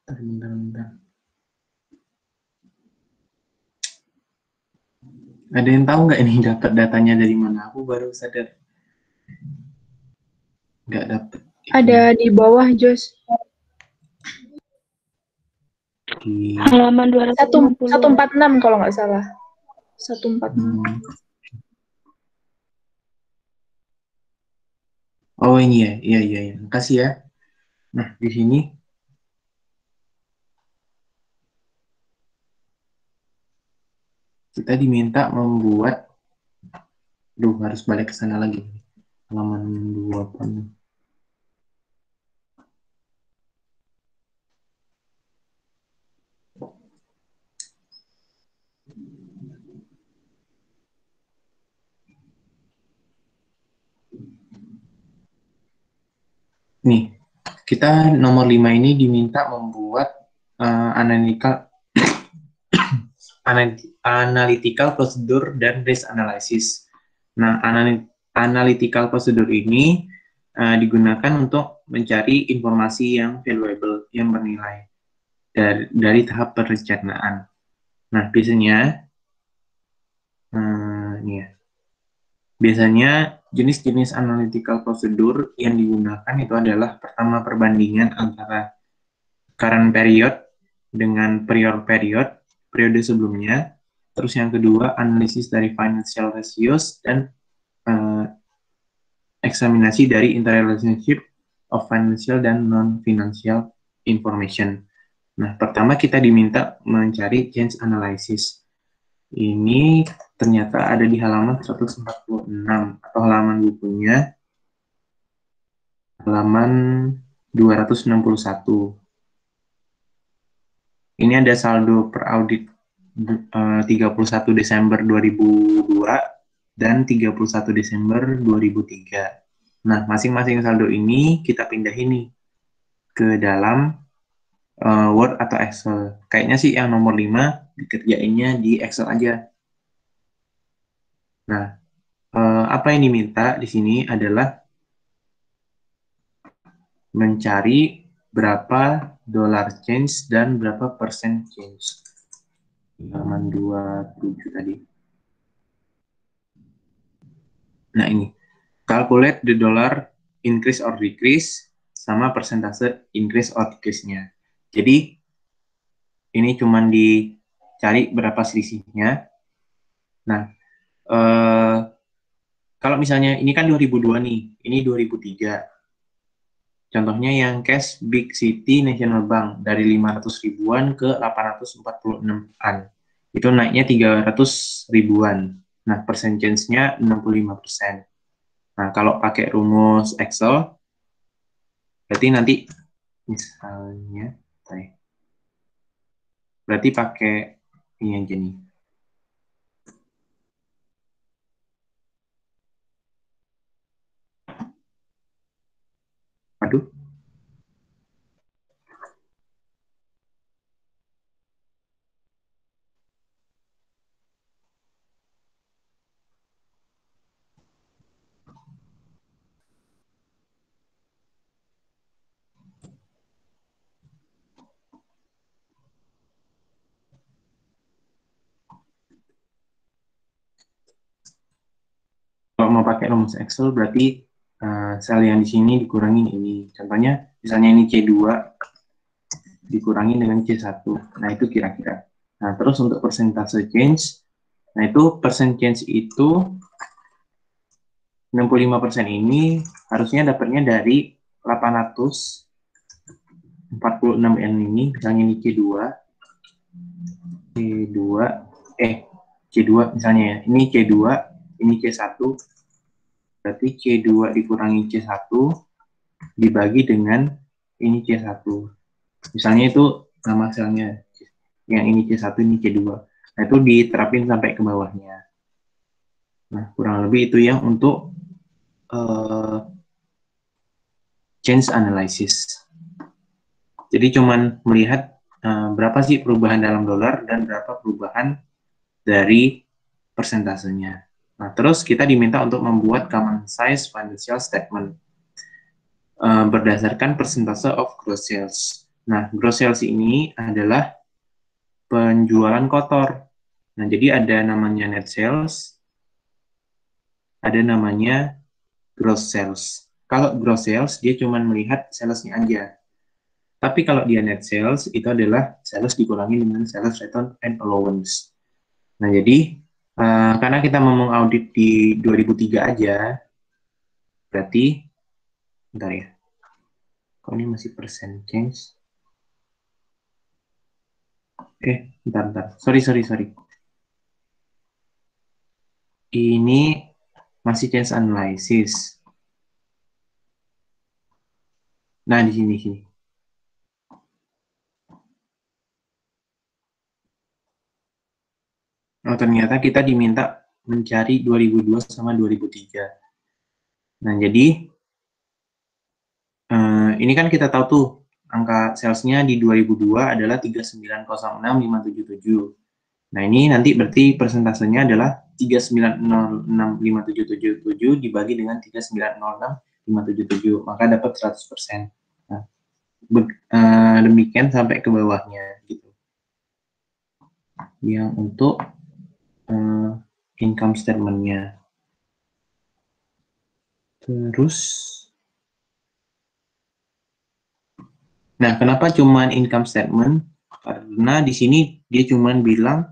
Bentar. Ada yang tahu nggak ini dapat datanya dari mana? Aku baru sadar. Nggak dapat. Ada di bawah, Jos. Di halaman 146 kalau nggak salah. 146. Oh ini ya, iya. Makasih ya. Nah, di sini kita diminta membuat, harus balik ke sana lagi. Halaman 20. Nih, kita nomor 5 ini diminta membuat analytical procedure dan risk analysis. Nah, analytical procedure ini digunakan untuk mencari informasi yang valuable, yang bernilai dari tahap perencanaan. Nah, biasanya ini ya. Biasanya jenis-jenis analytical procedure yang digunakan itu adalah pertama perbandingan antara current period dengan periode sebelumnya. Terus yang kedua, analisis dari financial ratios dan eksaminasi dari interrelationship of financial dan non-financial information. Nah, pertama kita diminta mencari change analysis. Ini ternyata ada di halaman 146 atau halaman bukunya, halaman 261. Ini ada saldo per audit 31 Desember 2002 dan 31 Desember 2003. Nah, masing-masing saldo ini kita pindahin nih ke dalam Word atau Excel. Kayaknya sih yang nomor 5 dikerjainnya di Excel aja. Nah, apa yang diminta di sini adalah mencari berapa dollar change dan berapa persen change. Halaman 27 tadi. Nah, ini. Calculate the dollar increase or decrease sama persentase increase or decrease-nya. Jadi, ini cuma dicari berapa selisihnya. Nah, kalau misalnya ini kan 2002 nih, ini 2003. Contohnya yang cash Big City National Bank dari 500 ribuan ke 846-an. Itu naiknya 300 ribuan. Nah, persen change-nya 65%. Nah, kalau pakai rumus Excel, berarti nanti misalnya, berarti pakai ini aja nih. Aduh. Kalau mau pakai rumus Excel, berarti sel yang di sini dikurangin ini. Contohnya, misalnya ini C2, dikurangi dengan C1. Nah, itu kira-kira. Nah, terus untuk persentase change, nah itu persen change itu 65% ini harusnya dapatnya dari 846N ini, misalnya ini C2 misalnya ya, ini C2, ini C1, berarti C2 dikurangi C1 dibagi dengan ini C1. Misalnya itu nama selnya, yang ini C1, ini C2. Nah, itu diterapin sampai ke bawahnya. Nah, kurang lebih itu yang untuk change analysis. Jadi cuman melihat berapa sih perubahan dalam dolar dan berapa perubahan dari persentasenya. Nah, terus kita diminta untuk membuat common size financial statement berdasarkan persentase of gross sales. Nah, gross sales ini adalah penjualan kotor. Nah, jadi ada namanya net sales, ada namanya gross sales. Kalau gross sales, dia cuma melihat salesnya aja. Tapi kalau dia net sales, itu adalah sales dikurangi dengan sales return and allowance. Nah, jadi karena kita mau audit di 2003 aja, berarti, bentar ya, kok ini masih persen change? Bentar. Sorry. Ini masih change analysis. Nah, di sini. Oh, ternyata kita diminta mencari 2002 sama 2003. Nah, jadi ini kan kita tahu tuh angka salesnya di 2002 adalah 3906.577. Nah, ini nanti berarti persentasenya adalah 3906.5777 dibagi dengan 3906.577, maka dapat 100%. Nah, demikian sampai ke bawahnya gitu. Yang untuk income statement-nya. Terus, nah, kenapa cuman income statement? Karena di sini dia cuman bilang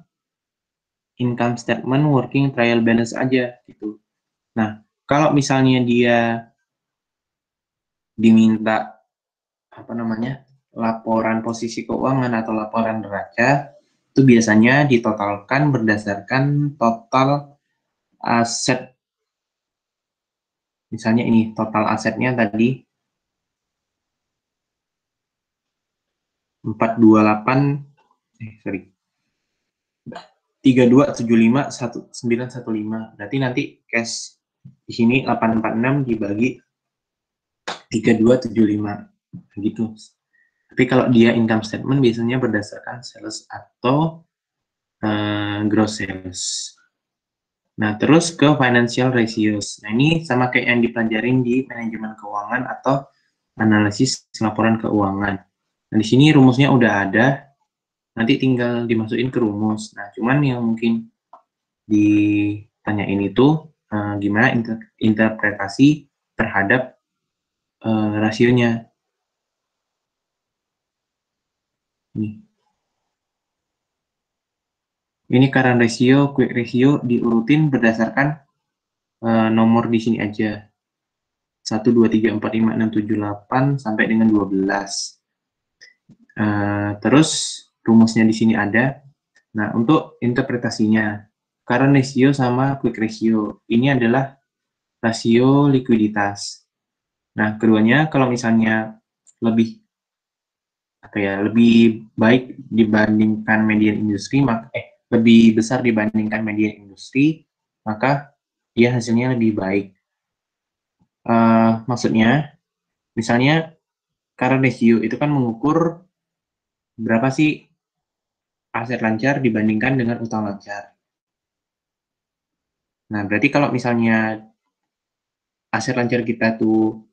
income statement working trial balance aja gitu. Nah, kalau misalnya dia diminta laporan posisi keuangan atau laporan neraca, itu biasanya ditotalkan berdasarkan total aset. Misalnya ini total asetnya tadi 32751915. Berarti nanti cash di sini 846 dibagi 3275 gitu. Tapi kalau dia income statement biasanya berdasarkan sales atau gross sales. Nah, terus ke financial ratios. Nah, ini sama kayak yang dipelajarin di manajemen keuangan atau analisis laporan keuangan. Nah, di sini rumusnya udah ada, nanti tinggal dimasukin ke rumus. Nah, cuman yang mungkin ditanyain itu gimana interpretasi terhadap rasionya. Ini current ratio, quick ratio diurutin berdasarkan nomor di sini aja. 1, 2, 3, 4, 5, 6, 7, 8, sampai dengan 12. Terus rumusnya di sini ada. Nah, untuk interpretasinya, current ratio sama quick ratio, ini adalah rasio likuiditas. Nah, keduanya kalau misalnya lebih lebih baik dibandingkan median industri, lebih besar dibandingkan median industri, maka dia hasilnya lebih baik. Maksudnya, misalnya current ratio itu kan mengukur berapa sih aset lancar dibandingkan dengan utang lancar. Nah, berarti kalau misalnya aset lancar kita tuh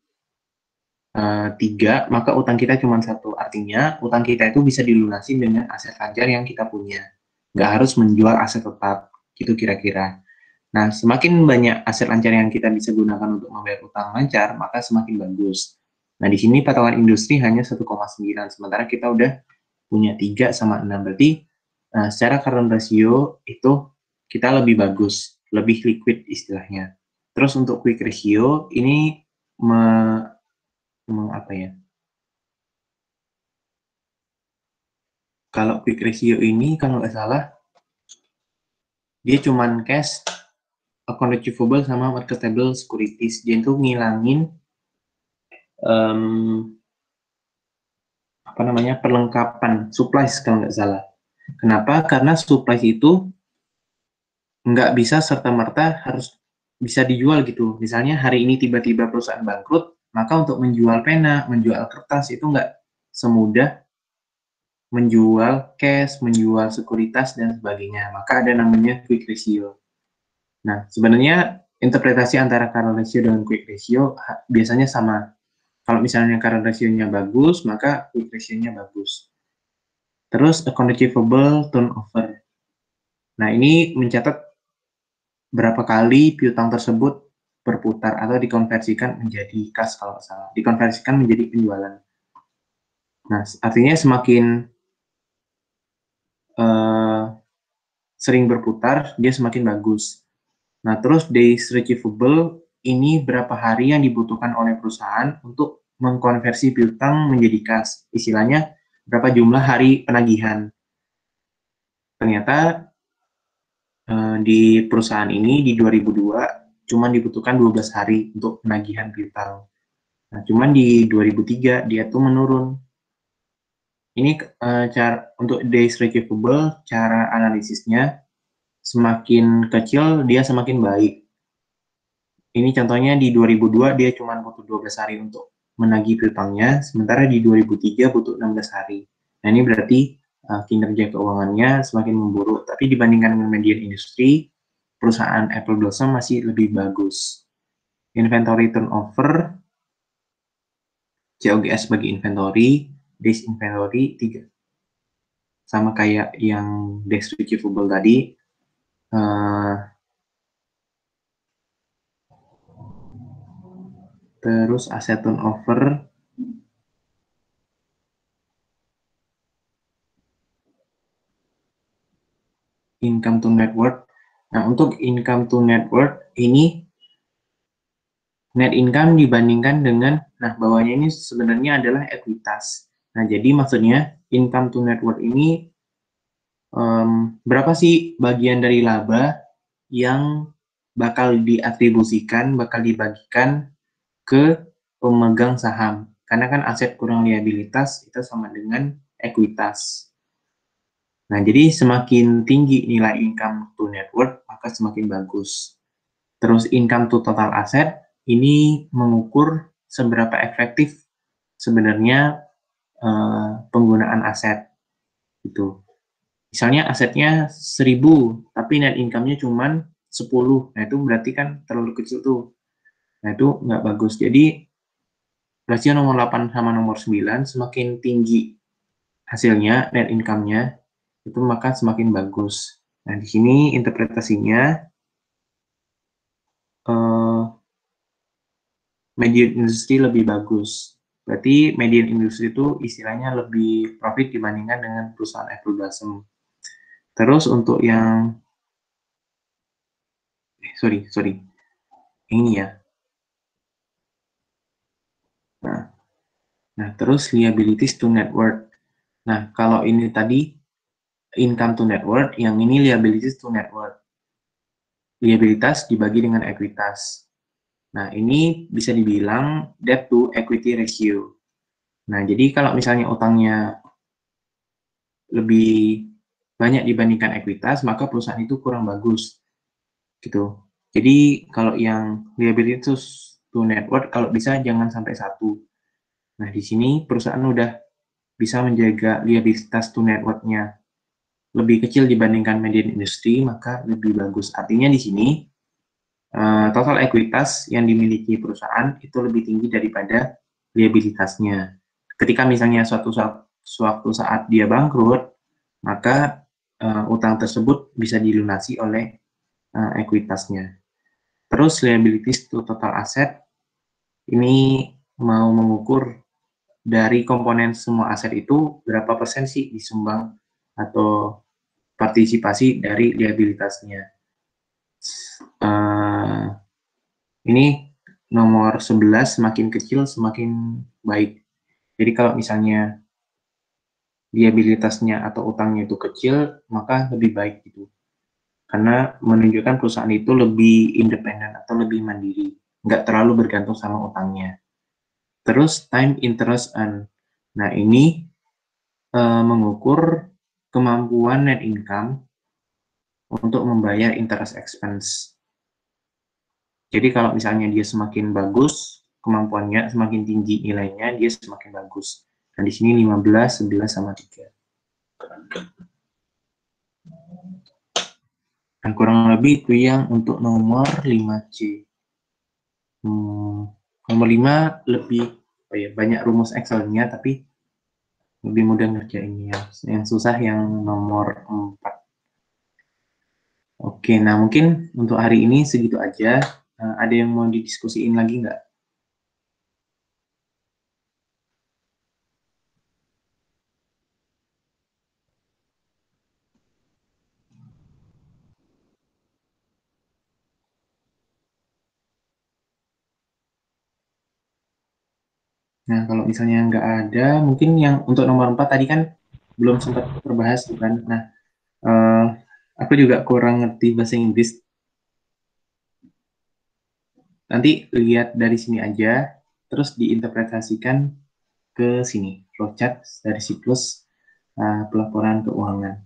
3, maka utang kita cuma 1. Artinya, utang kita itu bisa dilunasi dengan aset lancar yang kita punya. Nggak harus menjual aset tetap, gitu kira-kira. Nah, semakin banyak aset lancar yang kita bisa gunakan untuk membayar utang lancar, maka semakin bagus. Nah, di sini patokan industri hanya 1,9, sementara kita udah punya 3 sama 6. Berarti secara current ratio itu kita lebih bagus, lebih liquid istilahnya. Terus untuk quick ratio, ini kalau quick ratio ini, kalau nggak salah, dia cuman cash, account receivable, sama marketable securities. Dia itu ngilangin perlengkapan supplies kalau nggak salah. Kenapa? Karena supplies itu nggak bisa serta-merta harus bisa dijual gitu. Misalnya hari ini tiba-tiba perusahaan bangkrut, maka untuk menjual pena, menjual kertas itu nggak semudah menjual cash, menjual sekuritas, dan sebagainya. Maka ada namanya quick ratio. Nah, sebenarnya interpretasi antara current ratio dengan quick ratio biasanya sama. Kalau misalnya current ratio-nya bagus, maka quick ratio-nya bagus. Terus account receivable turnover. Nah, ini mencatat berapa kali piutang tersebut berputar atau dikonversikan menjadi kas kalau nggak salah. Dikonversikan menjadi penjualan. Nah, artinya semakin sering berputar, dia semakin bagus. Nah, terus days receivable ini berapa hari yang dibutuhkan oleh perusahaan untuk mengkonversi piutang menjadi kas. Istilahnya, berapa jumlah hari penagihan. Ternyata di perusahaan ini di 2002 cuma dibutuhkan 12 hari untuk penagihan piutang. Nah, cuman di 2003 dia tuh menurun. Ini cara untuk days receivable, cara analisisnya semakin kecil dia semakin baik. Ini contohnya di 2002 dia cuma butuh 12 hari untuk menagih piutangnya, sementara di 2003 butuh 16 hari. Nah, ini berarti kinerja keuangannya semakin memburuk. Tapi dibandingkan dengan median industri, perusahaan Apple Blossom masih lebih bagus. Inventory turnover, COGS bagi inventory, days inventory 3. Sama kayak yang days receivable tadi. Terus asset turnover, income to net worth. Nah, untuk income to net worth ini net income dibandingkan dengan, nah bawahnya ini sebenarnya adalah ekuitas. Nah, jadi maksudnya income to net worth ini berapa sih bagian dari laba yang bakal diatribusikan, bakal dibagikan ke pemegang saham. Karena kan aset kurang liabilitas itu sama dengan ekuitas. Nah, jadi semakin tinggi nilai income to net worth, maka semakin bagus. Terus income to total asset, ini mengukur seberapa efektif sebenarnya penggunaan aset. Gitu. Misalnya asetnya 1.000, tapi net income-nya cuma 10. Nah, itu berarti kan terlalu kecil tuh. Nah, itu nggak bagus. Jadi, rasio nomor 8 sama nomor 9, semakin tinggi hasilnya, net income-nya, itu maka semakin bagus. Nah, di sini interpretasinya median industri lebih bagus. Berarti median industri itu istilahnya lebih profit dibandingkan dengan perusahaan F12. Terus untuk yang sorry. Ini ya. Nah, terus liabilities to net worth. Nah, kalau ini tadi income to net worth, yang ini liabilities to net worth. Liabilitas dibagi dengan ekuitas. Nah, ini bisa dibilang debt to equity ratio. Nah, jadi kalau misalnya utangnya lebih banyak dibandingkan ekuitas, maka perusahaan itu kurang bagus. Gitu. Jadi, kalau yang liabilities to net worth, kalau bisa jangan sampai 1. Nah, di sini perusahaan udah bisa menjaga liabilitas to net worth-nya lebih kecil dibandingkan median industri, maka lebih bagus. Artinya di sini total ekuitas yang dimiliki perusahaan itu lebih tinggi daripada liabilitasnya. Ketika misalnya suatu saat dia bangkrut, maka utang tersebut bisa dilunasi oleh ekuitasnya. Terus liabilities to total asset ini mau mengukur dari komponen semua aset itu berapa persen sih disumbang atau partisipasi dari liabilitasnya. Ini nomor 11, semakin kecil semakin baik. Jadi kalau misalnya liabilitasnya atau utangnya itu kecil, maka lebih baik gitu. Karena menunjukkan perusahaan itu lebih independen atau lebih mandiri, nggak terlalu bergantung sama utangnya. Terus time interest earn. Nah, ini mengukur kemampuan net income untuk membayar interest expense. Jadi kalau misalnya dia semakin bagus kemampuannya, semakin tinggi nilainya, dia semakin bagus. Nah, di sini 15, 11, sama 3. Nah, kurang lebih itu yang untuk nomor 5C. Nomor 5 lebih banyak rumus Excel-nya, tapi lebih mudah ngerjainnya. Yang susah yang nomor 4. Oke, nah mungkin untuk hari ini segitu aja. Ada yang mau didiskusiin lagi nggak? Nah, kalau misalnya nggak ada, mungkin yang untuk nomor 4 tadi kan belum sempat terbahas, bukan? Nah, aku juga kurang ngerti bahasa Inggris. Nanti lihat dari sini aja, terus diinterpretasikan ke sini, flowchart dari siklus pelaporan keuangan.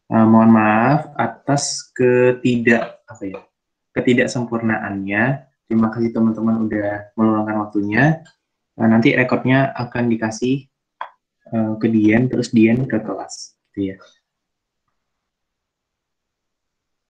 Mohon maaf atas ketidaksempurnaannya. Terima kasih teman-teman udah meluangkan waktunya. Nanti rekodnya akan dikasih ke Dian, terus Dian ke kelas, gitu ya.